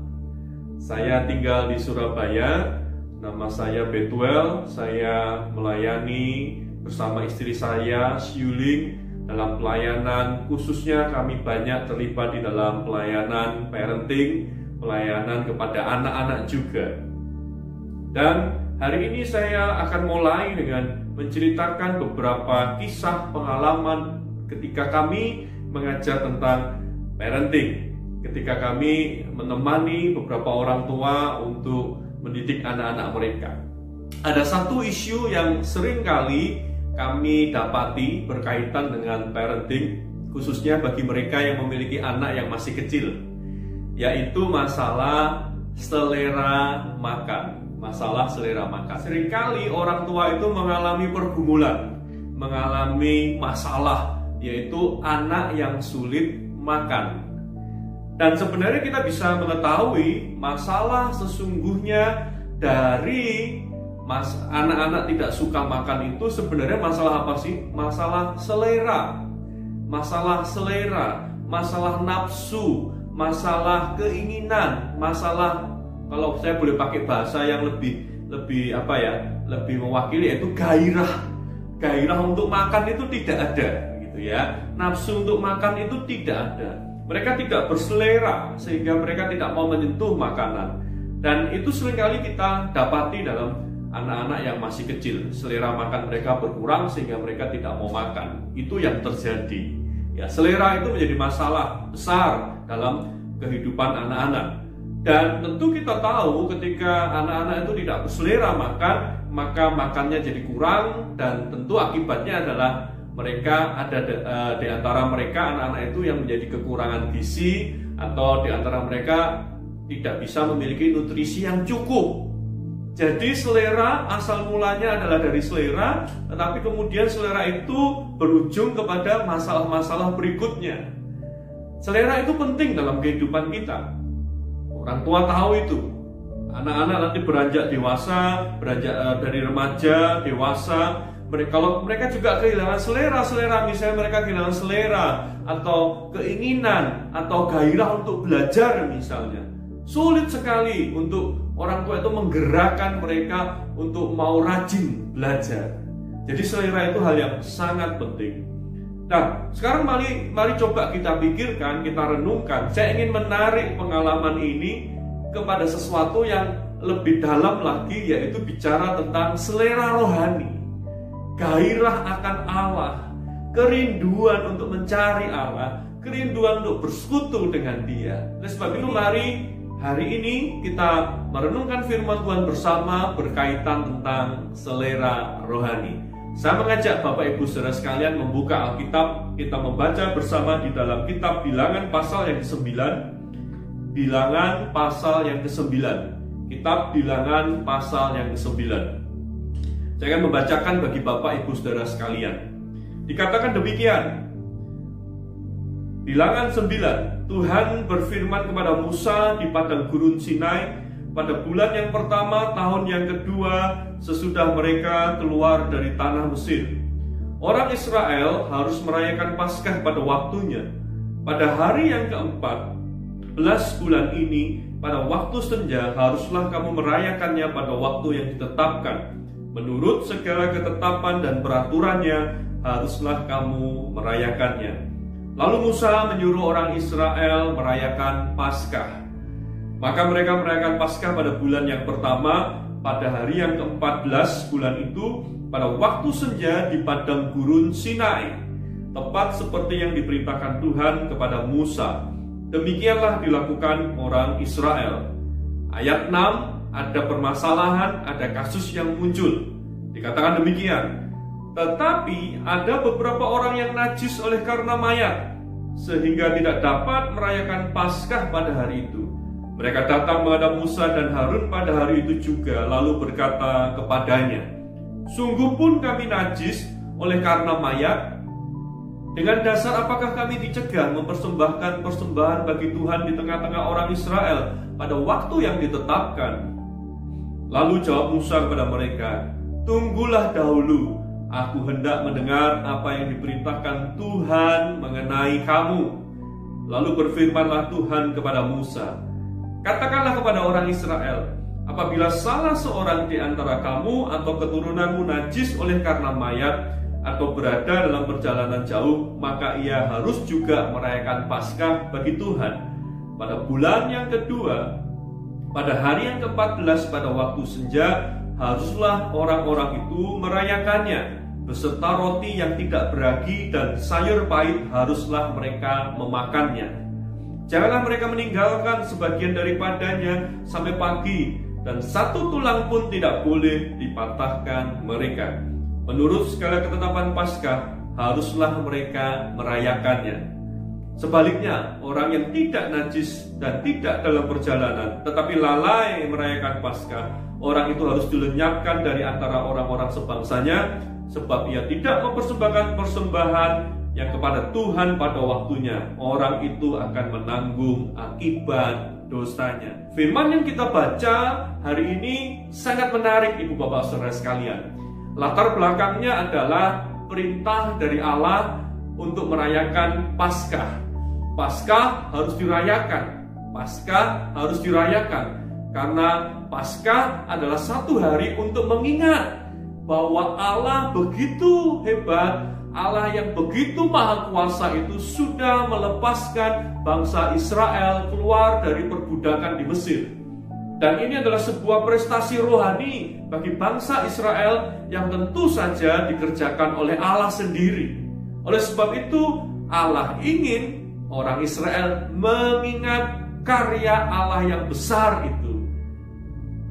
Saya tinggal di Surabaya, nama saya Betuel, saya melayani bersama istri saya, Syuling, dalam pelayanan, khususnya kami banyak terlibat di dalam pelayanan parenting, pelayanan kepada anak-anak juga. Dan hari ini saya akan mulai dengan menceritakan beberapa kisah pengalaman ketika kami mengajar tentang parenting, ketika kami menemani beberapa orang tua untuk mendidik anak-anak mereka. Ada satu isu yang sering kali kami dapati berkaitan dengan parenting, khususnya bagi mereka yang memiliki anak yang masih kecil, yaitu masalah selera makan. Masalah selera makan. Seringkali orang tua itu mengalami pergumulan, mengalami masalah, yaitu anak yang sulit makan. Dan sebenarnya kita bisa mengetahui masalah sesungguhnya dari anak-anak tidak suka makan itu sebenarnya masalah apa sih? Masalah selera. Masalah selera, masalah nafsu, masalah keinginan, masalah, kalau saya boleh pakai bahasa yang lebih mewakili, yaitu gairah. Gairah untuk makan itu tidak ada, gitu ya. Nafsu untuk makan itu tidak ada. Mereka tidak berselera sehingga mereka tidak mau menyentuh makanan. Dan itu seringkali kita dapati dalam anak-anak yang masih kecil. Selera makan mereka berkurang sehingga mereka tidak mau makan. Itu yang terjadi. Ya, selera itu menjadi masalah besar dalam kehidupan anak-anak. Dan tentu kita tahu ketika anak-anak itu tidak berselera makan, maka makannya jadi kurang, dan tentu akibatnya adalah mereka ada di antara mereka anak-anak itu yang menjadi kekurangan gizi, atau di antara mereka tidak bisa memiliki nutrisi yang cukup. Jadi selera asal mulanya adalah dari selera, tetapi kemudian selera itu berujung kepada masalah-masalah berikutnya. Selera itu penting dalam kehidupan kita. Orang tua tahu itu. Anak-anak nanti beranjak dewasa, beranjak dari remaja, dewasa. Kalau mereka juga kehilangan selera, misalnya mereka kehilangan selera atau keinginan atau gairah untuk belajar misalnya, sulit sekali untuk orang tua itu menggerakkan mereka untuk mau rajin belajar. Jadi selera itu hal yang sangat penting. Nah, sekarang mari coba kita pikirkan, kita renungkan. Saya ingin menarik pengalaman ini kepada sesuatu yang lebih dalam lagi, yaitu bicara tentang selera rohani, gairah akan Allah, kerinduan untuk mencari Allah, kerinduan untuk bersekutu dengan Dia. Oleh sebab itu mari hari ini kita merenungkan firman Tuhan bersama berkaitan tentang selera rohani. Saya mengajak Bapak Ibu Saudara sekalian membuka Alkitab. Kita membaca bersama di dalam kitab Bilangan pasal yang ke-9. Bilangan pasal yang ke-9. Kitab Bilangan pasal yang ke-9. Saya akan membacakan bagi Bapak Ibu Saudara sekalian. Dikatakan demikian. Bilangan 9. Tuhan berfirman kepada Musa di padang gurun Sinai pada bulan yang pertama tahun yang kedua sesudah mereka keluar dari tanah Mesir. Orang Israel harus merayakan Paskah pada waktunya. Pada hari yang ke-14 bulan ini, pada waktu senja haruslah kamu merayakannya pada waktu yang ditetapkan. Menurut segala ketetapan dan peraturannya haruslah kamu merayakannya. Lalu Musa menyuruh orang Israel merayakan Paskah. Maka mereka merayakan Paskah pada bulan yang pertama, pada hari yang ke-14 bulan itu, pada waktu senja di padang gurun Sinai, tepat seperti yang diperintahkan Tuhan kepada Musa. Demikianlah dilakukan orang Israel. Ayat 6, ada permasalahan, ada kasus yang muncul. Dikatakan demikian. Tetapi ada beberapa orang yang najis oleh karena mayat, sehingga tidak dapat merayakan Paskah pada hari itu. Mereka datang menghadap Musa dan Harun pada hari itu juga, lalu berkata kepadanya, "Sungguh pun kami najis oleh karena mayat. Dengan dasar apakah kami dicegah mempersembahkan persembahan bagi Tuhan di tengah-tengah orang Israel pada waktu yang ditetapkan?" Lalu jawab Musa kepada mereka, "Tunggulah dahulu, aku hendak mendengar apa yang diperintahkan Tuhan mengenai kamu." Lalu berfirmanlah Tuhan kepada Musa, "Katakanlah kepada orang Israel, apabila salah seorang di antara kamu atau keturunanmu najis oleh karena mayat atau berada dalam perjalanan jauh, maka ia harus juga merayakan Paskah bagi Tuhan. Pada bulan yang kedua, pada hari yang ke-14 pada waktu senja, haruslah orang-orang itu merayakannya. Beserta roti yang tidak beragi dan sayur pahit haruslah mereka memakannya. Janganlah mereka meninggalkan sebagian daripadanya sampai pagi, dan satu tulang pun tidak boleh dipatahkan mereka. Menurut segala ketetapan Paskah, haruslah mereka merayakannya. Sebaliknya, orang yang tidak najis dan tidak dalam perjalanan, tetapi lalai merayakan Paskah, orang itu harus dilenyapkan dari antara orang-orang sebangsanya, sebab ia tidak mempersembahkan persembahan yang kepada Tuhan pada waktunya. Orang itu akan menanggung akibat dosanya. Firman yang kita baca hari ini sangat menarik, Ibu Bapak Saudara sekalian. Latar belakangnya adalah perintah dari Allah untuk merayakan Paskah. Paskah harus dirayakan. Paskah harus dirayakan karena Paskah adalah satu hari untuk mengingat bahwa Allah begitu hebat, Allah yang begitu maha kuasa itu sudah melepaskan bangsa Israel keluar dari perbudakan di Mesir. Dan ini adalah sebuah prestasi rohani bagi bangsa Israel yang tentu saja dikerjakan oleh Allah sendiri. Oleh sebab itu, Allah ingin orang Israel mengingat karya Allah yang besar itu.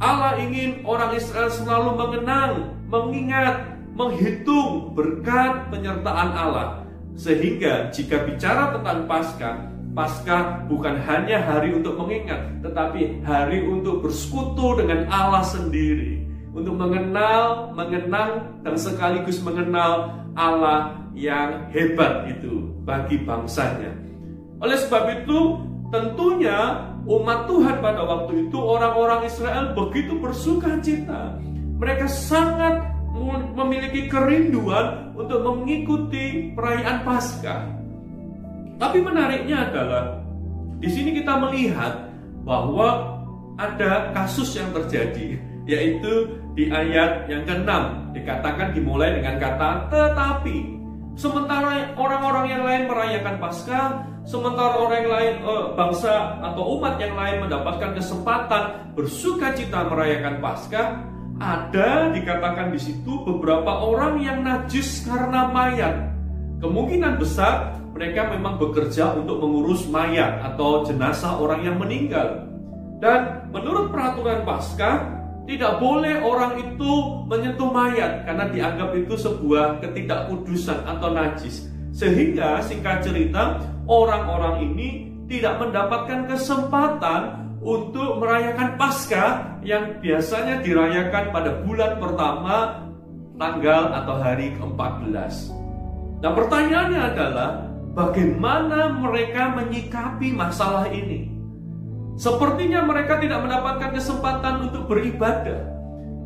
Allah ingin orang Israel selalu mengenang, mengingat, menghitung berkat penyertaan Allah. Sehingga jika bicara tentang Paskah, Paskah bukan hanya hari untuk mengingat, tetapi hari untuk bersekutu dengan Allah sendiri, untuk mengenal, mengenang, dan sekaligus mengenal Allah yang hebat itu bagi bangsanya. Oleh sebab itu, tentunya umat Tuhan pada waktu itu, orang-orang Israel begitu bersukacita. Mereka sangat memiliki kerinduan untuk mengikuti perayaan Paskah. Tapi menariknya adalah di sini kita melihat bahwa ada kasus yang terjadi, yaitu di ayat yang ke-6 dikatakan dimulai dengan kata tetapi. Sementara orang-orang yang lain merayakan Paskah, sementara orang yang lain, bangsa atau umat yang lain mendapatkan kesempatan bersukacita merayakan Paskah, ada dikatakan di situ beberapa orang yang najis karena mayat. Kemungkinan besar mereka memang bekerja untuk mengurus mayat atau jenazah orang yang meninggal. Dan menurut peraturan Paskah, Tidak boleh orang itu menyentuh mayat karena dianggap itu sebuah ketidakkudusan atau najis. Sehingga singkat cerita, orang-orang ini tidak mendapatkan kesempatan untuk merayakan Paskah yang biasanya dirayakan pada bulan pertama tanggal atau hari ke-14. Nah, pertanyaannya adalah bagaimana mereka menyikapi masalah ini? Sepertinya mereka tidak mendapatkan kesempatan untuk beribadah.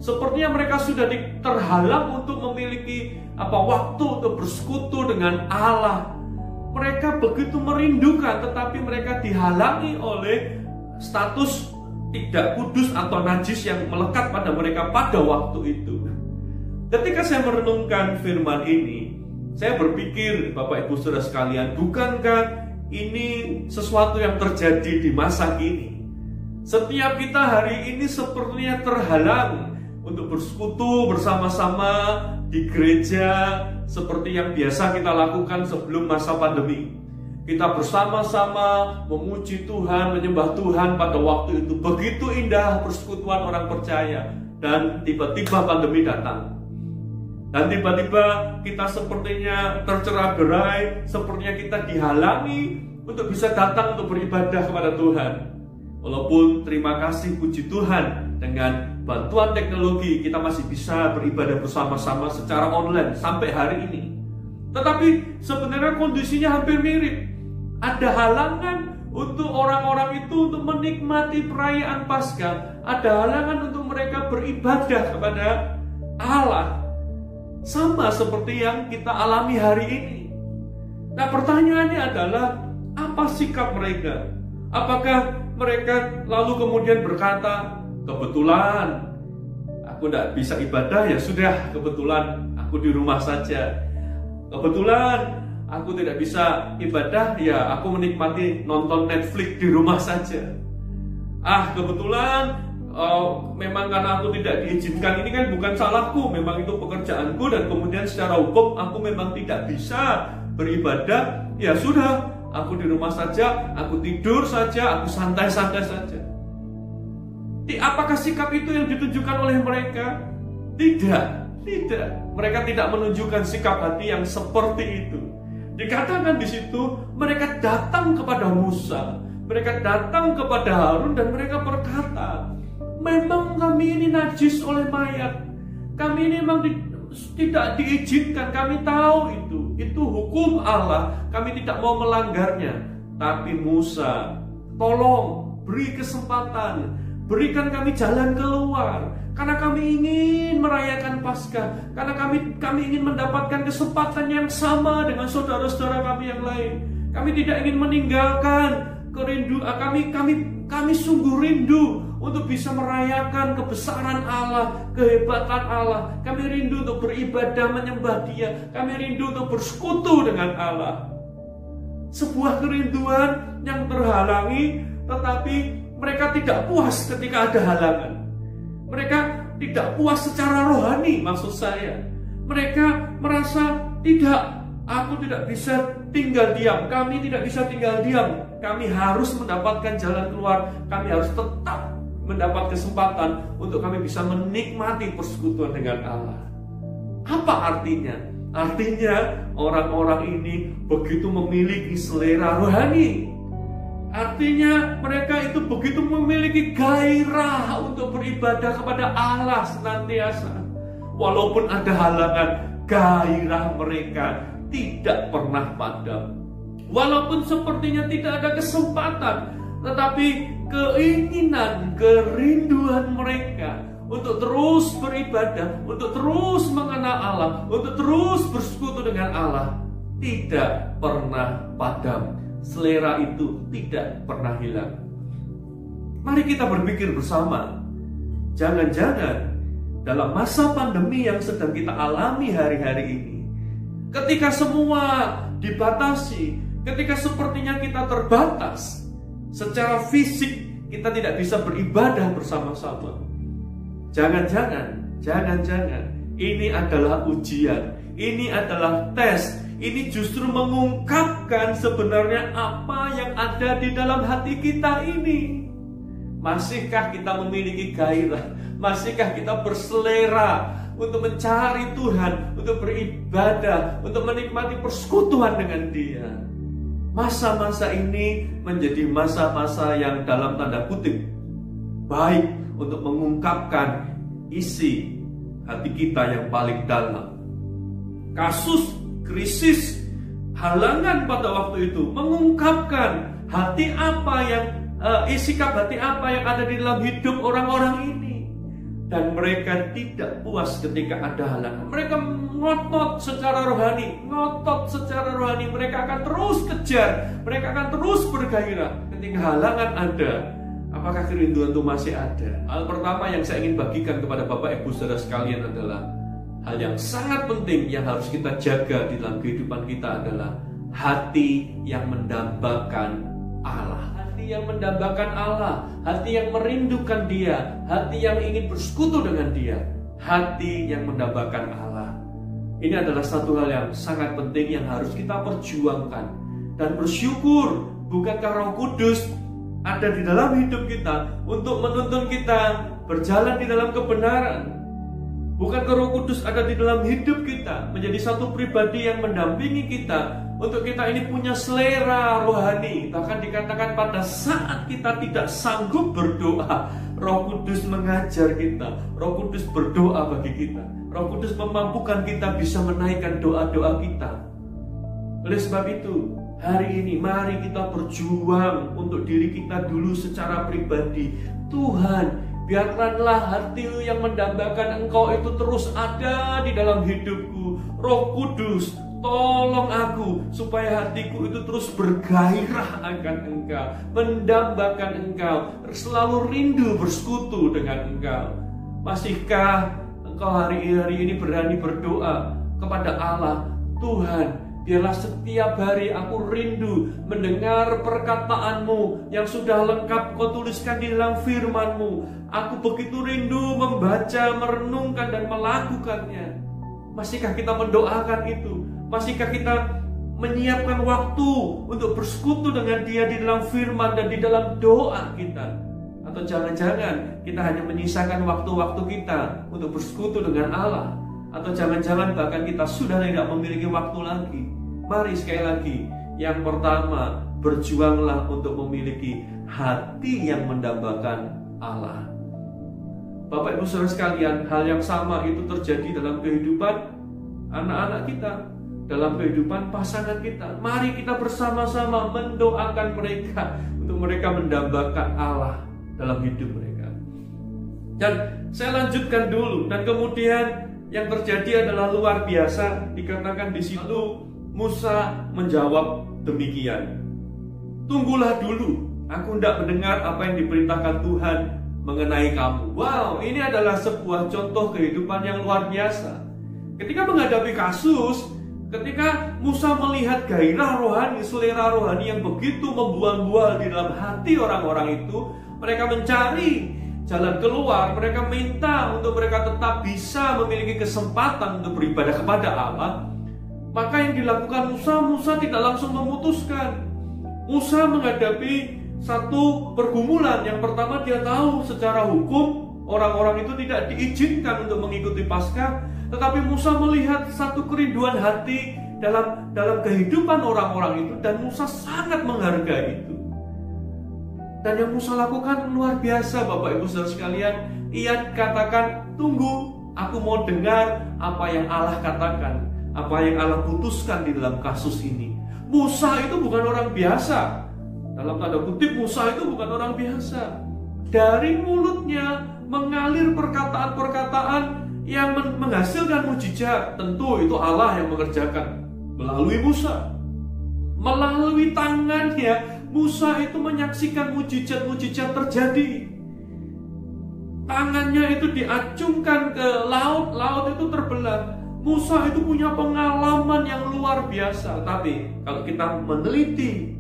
Sepertinya mereka sudah terhalang untuk memiliki waktu untuk bersekutu dengan Allah. Mereka begitu merindukan, tetapi mereka dihalangi oleh status tidak kudus atau najis yang melekat pada mereka pada waktu itu. Ketika saya merenungkan firman ini, saya berpikir, Bapak Ibu Saudara sekalian, bukankah ini sesuatu yang terjadi di masa kini? Setiap kita hari ini sepertinya terhalang untuk bersekutu bersama-sama di gereja seperti yang biasa kita lakukan sebelum masa pandemi. Kita bersama-sama memuji Tuhan, menyembah Tuhan pada waktu itu. Begitu indah persekutuan orang percaya. Dan tiba-tiba pandemi datang. Dan tiba-tiba kita sepertinya tercerai-berai, sepertinya kita dihalangi untuk bisa datang untuk beribadah kepada Tuhan. Walaupun terima kasih puji Tuhan, dengan bantuan teknologi kita masih bisa beribadah bersama-sama secara online sampai hari ini. Tetapi sebenarnya kondisinya hampir mirip. Ada halangan untuk orang-orang itu untuk menikmati perayaan Paskah. Ada halangan untuk mereka beribadah kepada Allah. Sama seperti yang kita alami hari ini. Nah, pertanyaannya adalah, apa sikap mereka? Apakah mereka lalu kemudian berkata, kebetulan aku tidak bisa ibadah, ya sudah, kebetulan aku di rumah saja. Kebetulan aku tidak bisa ibadah, ya aku menikmati nonton Netflix di rumah saja. Kebetulan memang karena aku tidak diizinkan, ini kan bukan salahku, memang itu pekerjaanku, dan kemudian secara hukum aku memang tidak bisa beribadah, ya sudah, aku di rumah saja, aku tidur saja, aku santai-santai saja. Apakah sikap itu yang ditunjukkan oleh mereka? Tidak. Mereka tidak menunjukkan sikap hati yang seperti itu. Dikatakan di situ, mereka datang kepada Musa, mereka datang kepada Harun, dan mereka berkata, memang kami ini najis oleh mayat. Kami ini memang tidak diizinkan. Kami tahu itu hukum Allah. Kami tidak mau melanggarnya. Tapi Musa, tolong beri kesempatan, berikan kami jalan keluar. Karena kami ingin merayakan Paskah. Karena kami ingin mendapatkan kesempatan yang sama dengan saudara-saudara kami yang lain. Kami tidak ingin meninggalkan kerinduan kami sungguh rindu untuk bisa merayakan kebesaran Allah, kehebatan Allah. Kami rindu untuk beribadah, menyembah Dia. Kami rindu untuk bersekutu dengan Allah. Sebuah kerinduan yang terhalangi, tetapi mereka tidak puas ketika ada halangan. Mereka tidak puas secara rohani, maksud saya. Mereka merasa, aku tidak bisa tinggal diam. Kami tidak bisa tinggal diam. Kami harus mendapatkan jalan keluar. Kami harus tetap mendapat kesempatan untuk kami bisa menikmati persekutuan dengan Allah. Apa artinya? Artinya orang-orang ini begitu memiliki selera rohani. Artinya mereka itu begitu memiliki gairah untuk beribadah kepada Allah senantiasa. Walaupun ada halangan, gairah mereka tidak pernah padam. Walaupun sepertinya tidak ada kesempatan, tetapi keinginan, kerinduan mereka untuk terus beribadah, untuk terus mengenal Allah, untuk terus bersekutu dengan Allah tidak pernah padam. Selera itu tidak pernah hilang. Mari kita berpikir bersama. Jangan-jangan dalam masa pandemi yang sedang kita alami hari-hari ini, ketika semua dibatasi, ketika sepertinya kita terbatas secara fisik, kita tidak bisa beribadah bersama-sama. Jangan-jangan ini adalah ujian, ini adalah tes. Ini justru mengungkapkan sebenarnya apa yang ada di dalam hati kita ini. Masihkah kita memiliki gairah? Masihkah kita berselera untuk mencari Tuhan, untuk beribadah, untuk menikmati persekutuan dengan Dia? Masa-masa ini menjadi masa-masa yang dalam tanda kutip baik untuk mengungkapkan isi hati kita yang paling dalam. Kasus, krisis, halangan pada waktu itu mengungkapkan hati apa yang sikap hati apa yang ada di dalam hidup orang-orang ini. Dan mereka tidak puas ketika ada halangan. Mereka ngotot secara rohani. Mereka akan terus kejar, mereka akan terus bergairah. Ketika halangan ada, apakah kerinduan itu masih ada? Hal pertama yang saya ingin bagikan kepada Bapak Ibu Saudara sekalian adalah hal yang sangat penting yang harus kita jaga di dalam kehidupan kita adalah hati yang mendambakan Allah. Hati yang mendambakan Allah, hati yang merindukan Dia, hati yang ingin bersekutu dengan Dia, hati yang mendambakan Allah. Ini adalah satu hal yang sangat penting yang harus kita perjuangkan dan bersyukur. Bukankah Roh Kudus ada di dalam hidup kita untuk menuntun kita berjalan di dalam kebenaran? Bukankah Roh Kudus ada di dalam hidup kita menjadi satu pribadi yang mendampingi kita untuk kita ini punya selera rohani? Bahkan dikatakan pada saat kita tidak sanggup berdoa, Roh Kudus mengajar kita, Roh Kudus berdoa bagi kita, Roh Kudus memampukan kita bisa menaikkan doa-doa kita. Oleh sebab itu, hari ini mari kita berjuang untuk diri kita dulu secara pribadi. Tuhan, biarkanlah hati yang mendambakan Engkau itu terus ada di dalam hidupku. Roh Kudus, tolong aku supaya hatiku itu terus bergairah akan Engkau, mendambakan Engkau, selalu rindu bersekutu dengan Engkau. Masihkah engkau hari ini berani berdoa kepada Allah? Tuhan, biarlah setiap hari aku rindu mendengar perkataan-Mu yang sudah lengkap Kau tuliskan di dalam firman-Mu. Aku begitu rindu membaca, merenungkan dan melakukannya. Masihkah kita mendoakan itu? Masihkah kita menyiapkan waktu untuk bersekutu dengan Dia di dalam firman dan di dalam doa kita? Atau jangan-jangan kita hanya menyisakan waktu-waktu kita untuk bersekutu dengan Allah? Atau jangan-jangan bahkan kita sudah tidak memiliki waktu lagi? Mari sekali lagi, yang pertama, berjuanglah untuk memiliki hati yang mendambakan Allah. Bapak Ibu Saudara sekalian, hal yang sama itu terjadi dalam kehidupan anak-anak kita, dalam kehidupan pasangan kita. Mari kita bersama-sama mendoakan mereka untuk mereka mendambakan Allah dalam hidup mereka. Dan saya lanjutkan dulu, dan kemudian yang terjadi adalah luar biasa. Dikatakan di situ Musa menjawab demikian, tunggulah dulu, aku hendak mendengar apa yang diperintahkan Tuhan mengenai kamu. Wow, ini adalah sebuah contoh kehidupan yang luar biasa. Ketika menghadapi kasus, ketika Musa melihat gairah rohani, selera rohani yang begitu membual-bual di dalam hati orang-orang itu, mereka mencari jalan keluar, mereka minta untuk mereka tetap bisa memiliki kesempatan untuk beribadah kepada Allah. Maka yang dilakukan Musa tidak langsung memutuskan. Musa menghadapi satu pergumulan. Yang pertama, dia tahu secara hukum orang-orang itu tidak diizinkan untuk mengikuti Paskah. Tetapi Musa melihat satu kerinduan hati dalam kehidupan orang-orang itu, dan Musa sangat menghargai itu. Dan yang Musa lakukan luar biasa, Bapak Ibu Saudara sekalian. Ia katakan, tunggu, aku mau dengar apa yang Allah katakan, apa yang Allah putuskan di dalam kasus ini. Musa itu bukan orang biasa. Dalam tanda kutip, Musa itu bukan orang biasa. Dari mulutnya mengalir perkataan-perkataan yang menghasilkan mujizat. Tentu itu Allah yang mengerjakan melalui Musa. Melalui tangannya, Musa itu menyaksikan mujizat-mujizat terjadi. Tangannya itu diacungkan ke laut, laut itu terbelah. Musa itu punya pengalaman yang luar biasa. Tapi kalau kita meneliti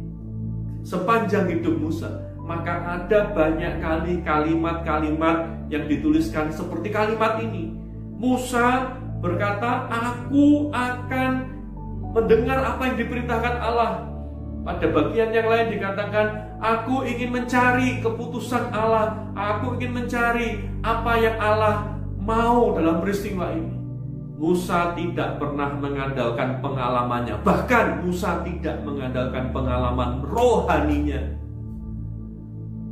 sepanjang hidup Musa, maka ada banyak kali kalimat-kalimat yang dituliskan seperti kalimat ini. Musa berkata, aku akan mendengar apa yang diperintahkan Allah. Pada bagian yang lain dikatakan, aku ingin mencari keputusan Allah, aku ingin mencari apa yang Allah mau dalam peristiwa ini. Musa tidak pernah mengandalkan pengalamannya, bahkan Musa tidak mengandalkan pengalaman rohaninya.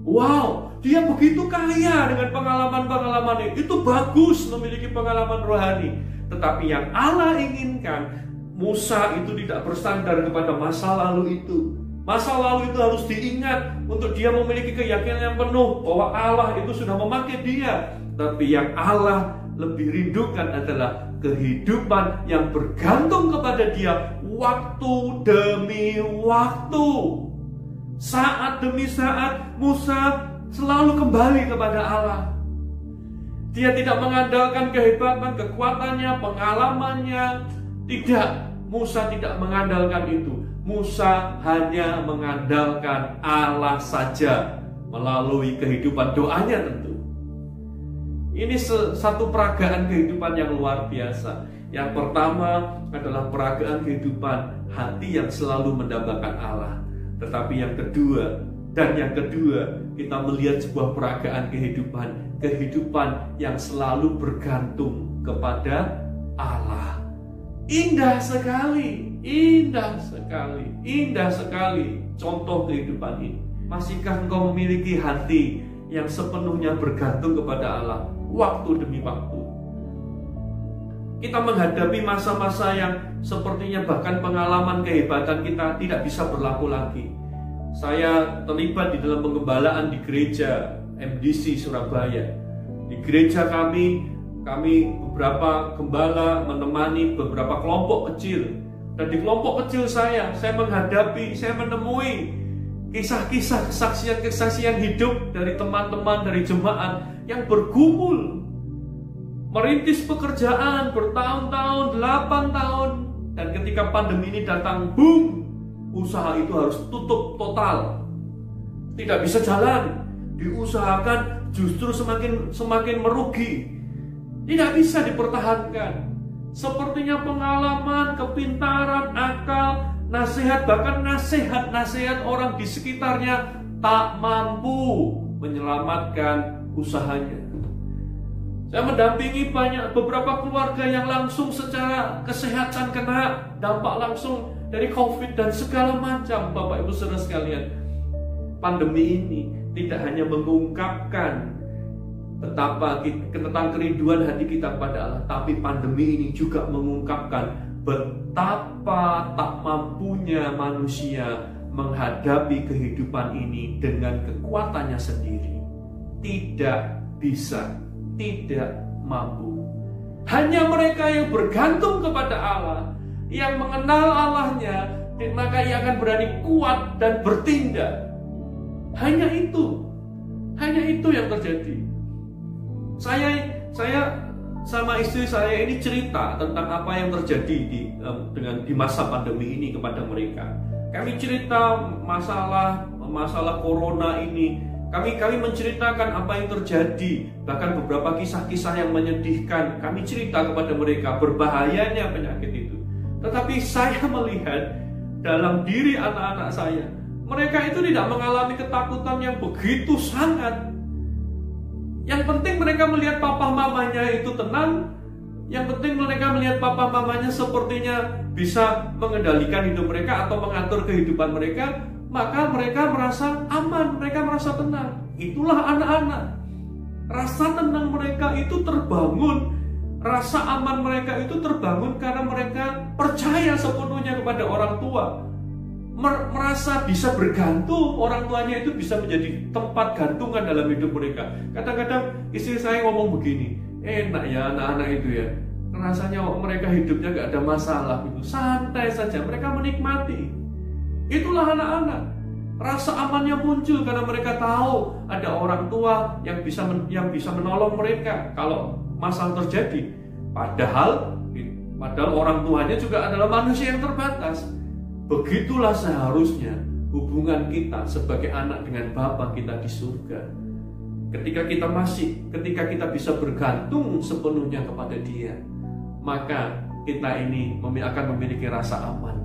Wow, dia begitu kaya dengan pengalaman-pengalaman itu bagus memiliki pengalaman rohani. Tetapi yang Allah inginkan, Musa itu tidak bersandar kepada masa lalu itu. Masa lalu itu harus diingat untuk dia memiliki keyakinan yang penuh bahwa Allah itu sudah memakai dia. Tapi yang Allah lebih rindukan adalah kehidupan yang bergantung kepada dia waktu demi waktu. Saat demi saat Musa selalu kembali kepada Allah. Dia tidak mengandalkan kehebatan, kekuatannya, pengalamannya. Tidak, Musa tidak mengandalkan itu. Musa hanya mengandalkan Allah saja melalui kehidupan doanya tentu. Ini satu peragaan kehidupan yang luar biasa. Yang pertama adalah peragaan kehidupan hati yang selalu mendambakan Allah. Tetapi yang kedua, kita melihat sebuah peragaan kehidupan yang selalu bergantung kepada Allah. Indah sekali contoh kehidupan ini. Masihkah engkau memiliki hati yang sepenuhnya bergantung kepada Allah waktu demi waktu? Kita menghadapi masa-masa yang sepertinya bahkan pengalaman kehebatan kita tidak bisa berlaku lagi. Saya terlibat di dalam penggembalaan di gereja MDC Surabaya. Di gereja kami beberapa gembala menemani beberapa kelompok kecil. Dan di kelompok kecil saya menemui kisah-kisah, kesaksian hidup dari teman-teman dari jemaat yang bergumul, merintis pekerjaan bertahun-tahun, 8 tahun, dan ketika pandemi ini datang, boom, usaha itu harus tutup total, tidak bisa jalan, diusahakan justru semakin merugi, tidak bisa dipertahankan. Sepertinya pengalaman, kepintaran, akal, nasihat, bahkan nasihat orang di sekitarnya tak mampu menyelamatkan usahanya. Saya mendampingi beberapa keluarga yang langsung secara kesehatan kena dampak langsung dari COVID dan segala macam. Bapak Ibu Saudara sekalian, pandemi ini tidak hanya mengungkapkan tentang kerinduan hati kita kepada Allah, tapi pandemi ini juga mengungkapkan betapa tak mampunya manusia menghadapi kehidupan ini dengan kekuatannya sendiri. Tidak bisa, tidak mampu. Hanya mereka yang bergantung kepada Allah, yang mengenal Allahnya, maka ia akan berani kuat dan bertindak. Hanya itu yang terjadi. Saya sama istri saya ini cerita tentang apa yang terjadi di masa pandemi ini kepada mereka. Kami cerita masalah corona ini. Kami menceritakan apa yang terjadi, bahkan beberapa kisah-kisah yang menyedihkan. Kami cerita kepada mereka berbahayanya penyakit itu. Tetapi saya melihat dalam diri anak-anak saya, mereka itu tidak mengalami ketakutan yang begitu sangat. Yang penting mereka melihat papa mamanya itu tenang. Yang penting mereka melihat papa mamanya sepertinya bisa mengendalikan hidup mereka atau mengatur kehidupan mereka. Maka mereka merasa aman, mereka merasa tenang. Itulah anak-anak. Rasa tenang mereka itu terbangun, rasa aman mereka itu terbangun karena mereka percaya sepenuhnya kepada orang tua. Merasa bisa bergantung, orang tuanya itu bisa menjadi tempat gantungan dalam hidup mereka. Kadang-kadang istri saya ngomong begini, enak ya anak-anak itu ya, rasanya mereka hidupnya gak ada masalah gitu, santai saja, mereka menikmati. Itulah anak-anak. Rasa amannya muncul karena mereka tahu ada orang tua yang bisa menolong mereka kalau masalah terjadi. Padahal orang tuanya juga adalah manusia yang terbatas. Begitulah seharusnya hubungan kita sebagai anak dengan Bapa kita di surga. Ketika kita bisa bergantung sepenuhnya kepada Dia, maka kita ini akan memiliki rasa aman.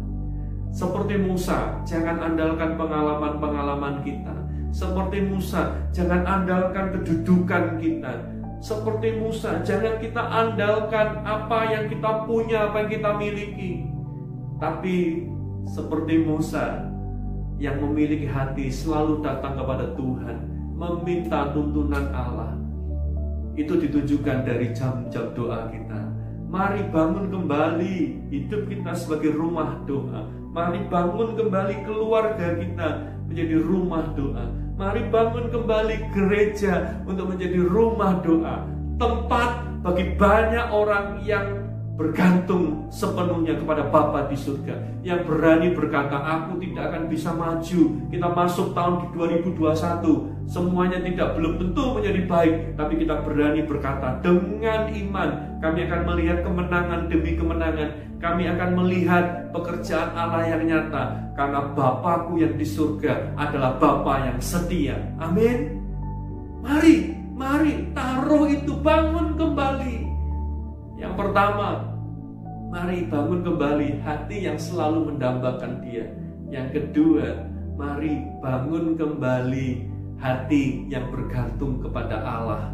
Seperti Musa, jangan andalkan pengalaman-pengalaman kita. Seperti Musa, jangan andalkan kedudukan kita. Seperti Musa, jangan kita andalkan apa yang kita punya, apa yang kita miliki. Tapi seperti Musa yang memiliki hati selalu datang kepada Tuhan, meminta tuntunan Allah. Itu ditujukan dari jam-jam doa kita. Mari bangun kembali hidup kita sebagai rumah doa. Mari bangun kembali keluarga kita menjadi rumah doa. Mari bangun kembali gereja untuk menjadi rumah doa. Tempat bagi banyak orang yang bergantung sepenuhnya kepada Bapa di surga, yang berani berkata, aku tidak akan bisa maju. Kita masuk tahun 2021, semuanya belum tentu menjadi baik, tapi kita berani berkata, dengan iman kami akan melihat kemenangan demi kemenangan. Kami akan melihat pekerjaan Allah yang nyata, karena Bapakku yang di surga adalah Bapa yang setia. Amin. Mari taruh itu, bangun kembali. Yang pertama, mari bangun kembali hati yang selalu mendambakan Dia. Yang kedua, mari bangun kembali hati yang bergantung kepada Allah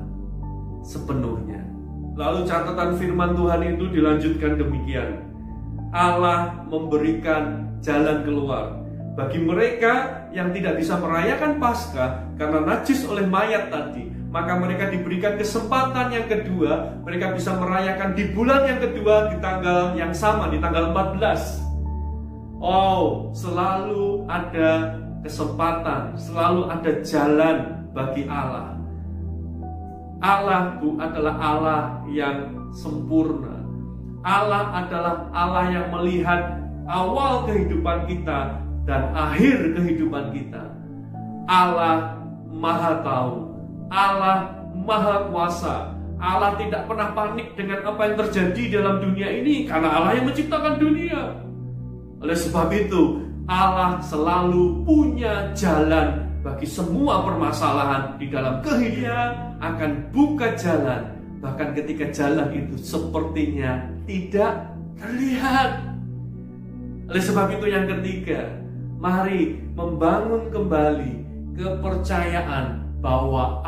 sepenuhnya. Lalu catatan firman Tuhan itu dilanjutkan demikian. Allah memberikan jalan keluar bagi mereka yang tidak bisa merayakan Paskah karena najis oleh mayat tadi. Maka mereka diberikan kesempatan yang kedua, mereka bisa merayakan di bulan yang kedua di tanggal yang sama, di tanggal 14. Oh, selalu ada kesempatan, selalu ada jalan bagi Allah. Allah adalah Allah yang sempurna. Allah adalah Allah yang melihat awal kehidupan kita dan akhir kehidupan kita. Allah Maha Tahu. Allah Maha Kuasa. Allah tidak pernah panik dengan apa yang terjadi dalam dunia ini, karena Allah yang menciptakan dunia. Oleh sebab itu, Allah selalu punya jalan bagi semua permasalahan di dalam kehidupan. Dia akan buka jalan, bahkan ketika jalan itu sepertinya tidak terlihat. Oleh sebab itu yang ketiga, mari membangun kembali kepercayaan bahwa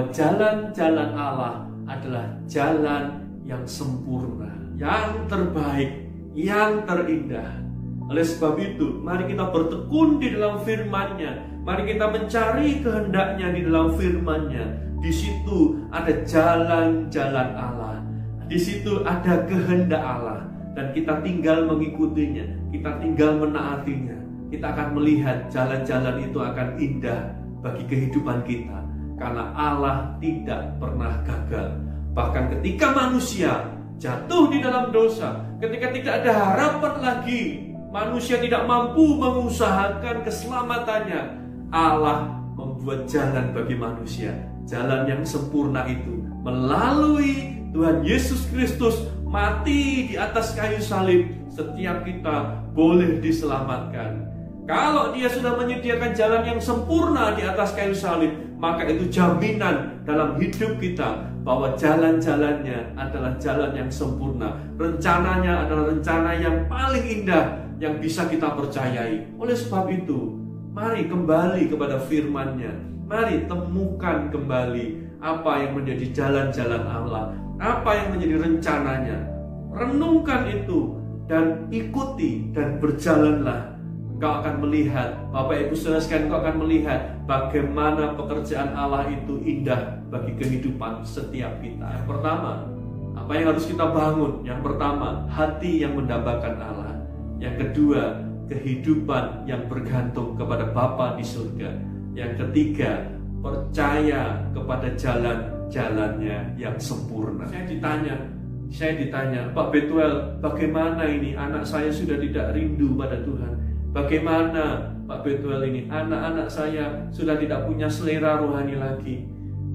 jalan-jalan Allah adalah jalan yang sempurna, yang terbaik, yang terindah. Oleh sebab itu, mari kita bertekun di dalam firman-Nya. Mari kita mencari kehendak-Nya di dalam firman-Nya. Di situ ada jalan-jalan Allah. Di situ ada kehendak Allah. Dan kita tinggal mengikutinya, kita tinggal menaatinya. Kita akan melihat jalan-jalan itu akan indah bagi kehidupan kita, karena Allah tidak pernah gagal. Bahkan ketika manusia jatuh di dalam dosa, ketika tidak ada harapan lagi, manusia tidak mampu mengusahakan keselamatannya, Allah membuat jalan bagi manusia. Jalan yang sempurna itu melalui Tuhan Yesus Kristus mati di atas kayu salib. Setiap kita boleh diselamatkan. Kalau Dia sudah menyediakan jalan yang sempurna di atas kayu salib, maka itu jaminan dalam hidup kita bahwa jalan-jalannya adalah jalan yang sempurna. Rencananya adalah rencana yang paling indah yang bisa kita percayai. Oleh sebab itu, mari kembali kepada firman-Nya. Mari temukan kembali apa yang menjadi jalan-jalan Allah, apa yang menjadi rencananya. Renungkan itu dan ikuti dan berjalanlah. Engkau akan melihat, Bapak Ibu Saudara sekalian, engkau akan melihat bagaimana pekerjaan Allah itu indah bagi kehidupan setiap kita. Yang pertama, apa yang harus kita bangun? Yang pertama, hati yang mendambakan Allah. Yang kedua, kehidupan yang bergantung kepada Bapa di surga. Yang ketiga, percaya kepada jalan-jalannya yang sempurna. Saya ditanya, Pak Betuel, bagaimana ini anak saya sudah tidak rindu pada Tuhan? Bagaimana Pak Betuel ini, anak-anak saya sudah tidak punya selera rohani lagi?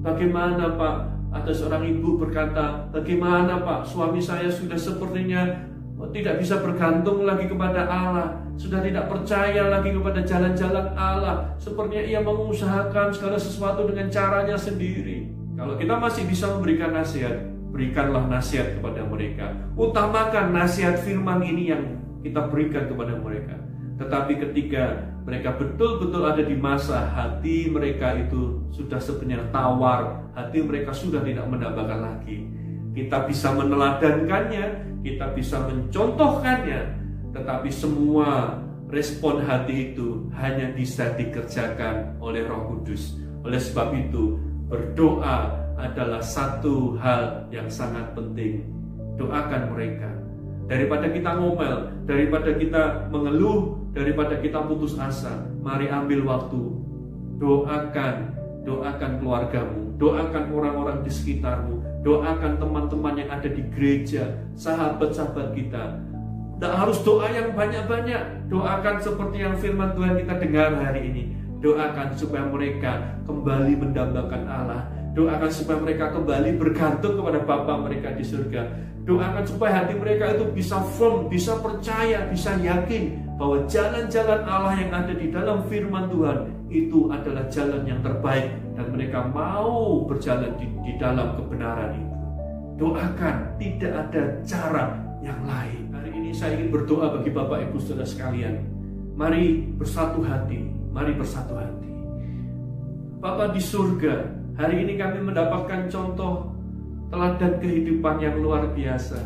Bagaimana Pak? Ada seorang ibu berkata, bagaimana Pak, suami saya sudah sepertinya tidak bisa bergantung lagi kepada Allah, sudah tidak percaya lagi kepada jalan-jalan Allah, sepertinya ia mengusahakan segala sesuatu dengan caranya sendiri. Kalau kita masih bisa memberikan nasihat, berikanlah nasihat kepada mereka. Utamakan nasihat firman ini yang kita berikan kepada mereka. Tetapi ketika mereka betul-betul ada di masa hati mereka itu sudah sebenarnya tawar, hati mereka sudah tidak mendambakan lagi, kita bisa meneladankannya, kita bisa mencontohkannya, tetapi semua respon hati itu hanya bisa dikerjakan oleh Roh Kudus. Oleh sebab itu, berdoa adalah satu hal yang sangat penting. Doakan mereka. Daripada kita ngomel, daripada kita mengeluh, daripada kita putus asa, mari ambil waktu. Doakan keluargamu, doakan orang-orang di sekitarmu, doakan teman-teman yang ada di gereja, sahabat-sahabat kita. Tidak harus doa yang banyak-banyak. Doakan seperti yang firman Tuhan kita dengar hari ini. Doakan supaya mereka kembali mendambakan Allah. Doakan supaya mereka kembali bergantung kepada Bapa mereka di surga. Doakan supaya hati mereka itu bisa firm, bisa percaya, bisa yakin bahwa jalan-jalan Allah yang ada di dalam firman Tuhan itu adalah jalan yang terbaik, dan mereka mau berjalan di dalam kebenaran itu. Doakan, tidak ada cara yang lain. Hari ini saya ingin berdoa bagi Bapak Ibu Saudara sekalian. Mari bersatu hati, mari bersatu hati. Bapa di surga, hari ini kami mendapatkan contoh teladan kehidupan yang luar biasa,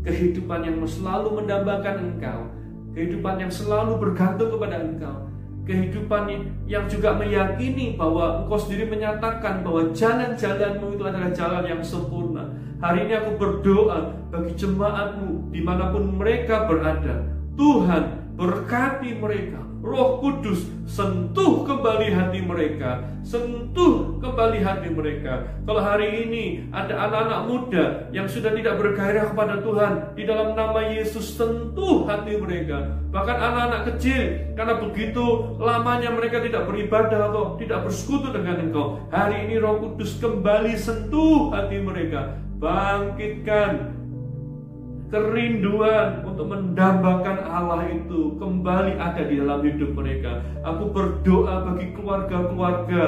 kehidupan yang selalu mendambakan Engkau, kehidupan yang selalu bergantung kepada Engkau, kehidupan yang juga meyakini bahwa Engkau sendiri menyatakan bahwa jalan-jalan-Mu itu adalah jalan yang sempurna. Hari ini aku berdoa bagi jemaat-Mu dimanapun mereka berada. Tuhan, berkati mereka. Roh Kudus, sentuh kembali hati mereka. Sentuh kembali hati mereka. Kalau hari ini ada anak-anak muda yang sudah tidak bergairah kepada Tuhan, di dalam nama Yesus sentuh hati mereka. Bahkan anak-anak kecil, karena begitu lamanya mereka tidak beribadah atau tidak bersekutu dengan Engkau, hari ini Roh Kudus kembali sentuh hati mereka. Bangkitkan kerinduan untuk mendambakan Allah itu kembali ada di dalam hidup mereka. Aku berdoa bagi keluarga-keluarga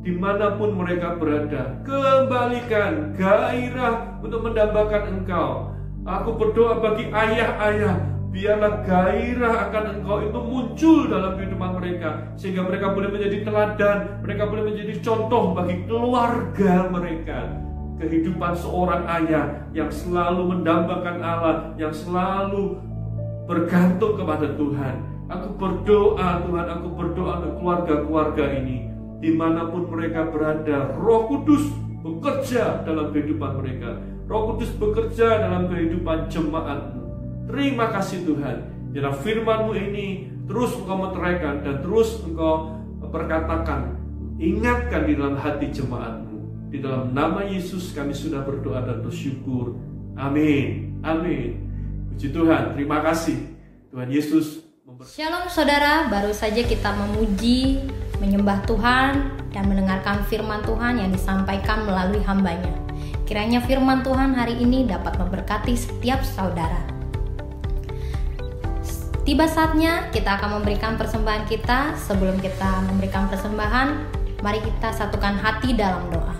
dimanapun mereka berada, kembalikan gairah untuk mendambakan Engkau. Aku berdoa bagi ayah-ayah, biarlah gairah akan Engkau itu muncul dalam kehidupan mereka, sehingga mereka boleh menjadi teladan, mereka boleh menjadi contoh bagi keluarga mereka. Kehidupan seorang ayah yang selalu mendambakan Allah, yang selalu bergantung kepada Tuhan. Aku berdoa Tuhan, aku berdoa untuk keluarga-keluarga ini, dimanapun mereka berada, Roh Kudus bekerja dalam kehidupan mereka. Roh Kudus bekerja dalam kehidupan jemaat-Mu. Terima kasih Tuhan, dalam firman-Mu ini terus Engkau meteraikan dan terus Engkau perkatakan, ingatkan di dalam hati jemaat-Mu. Di dalam nama Yesus kami sudah berdoa dan bersyukur. Amin. Amin. Puji Tuhan. Terima kasih. Tuhan Yesus memberkati. Shalom saudara, baru saja kita memuji, menyembah Tuhan dan mendengarkan firman Tuhan yang disampaikan melalui hambanya. Kiranya firman Tuhan hari ini dapat memberkati setiap saudara. Tiba saatnya kita akan memberikan persembahan kita. Sebelum kita memberikan persembahan, mari kita satukan hati dalam doa.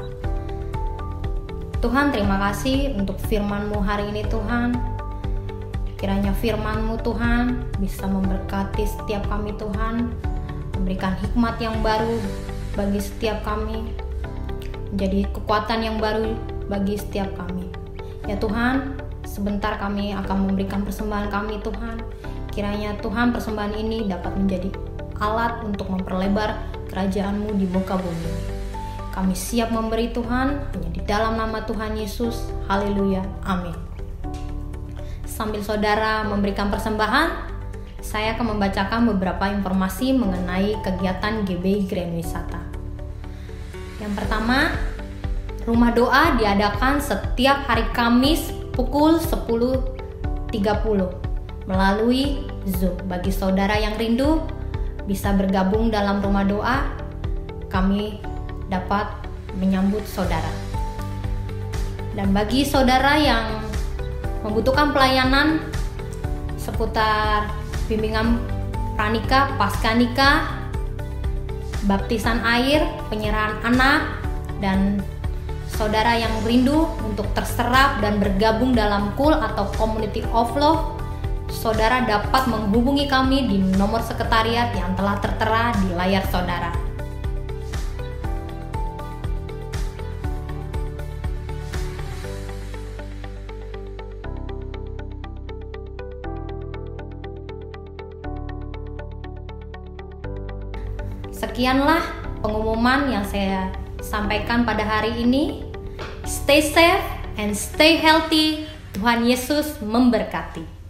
Tuhan, terima kasih untuk firman-Mu hari ini Tuhan. Kiranya firman-Mu Tuhan bisa memberkati setiap kami Tuhan, memberikan hikmat yang baru bagi setiap kami, menjadi kekuatan yang baru bagi setiap kami. Ya Tuhan, sebentar kami akan memberikan persembahan kami Tuhan. Kiranya Tuhan persembahan ini dapat menjadi alat untuk memperlebar kerajaan-Mu di muka bumi. Kami siap memberi Tuhan, hanya di dalam nama Tuhan Yesus. Haleluya, amin. Sambil saudara memberikan persembahan, saya akan membacakan beberapa informasi mengenai kegiatan GBI Grand Wisata. Yang pertama, rumah doa diadakan setiap hari Kamis pukul 10.30 melalui Zoom. Bagi saudara yang rindu bisa bergabung dalam rumah doa, kami dapat menyambut saudara. Dan bagi saudara yang membutuhkan pelayanan seputar bimbingan pranikah, pasca nikah, baptisan air, penyerahan anak, dan saudara yang rindu untuk terserap dan bergabung dalam KUL atau Community of Love, saudara dapat menghubungi kami di nomor sekretariat yang telah tertera di layar saudara. Sekianlah pengumuman yang saya sampaikan pada hari ini. Stay safe and stay healthy. Tuhan Yesus memberkati.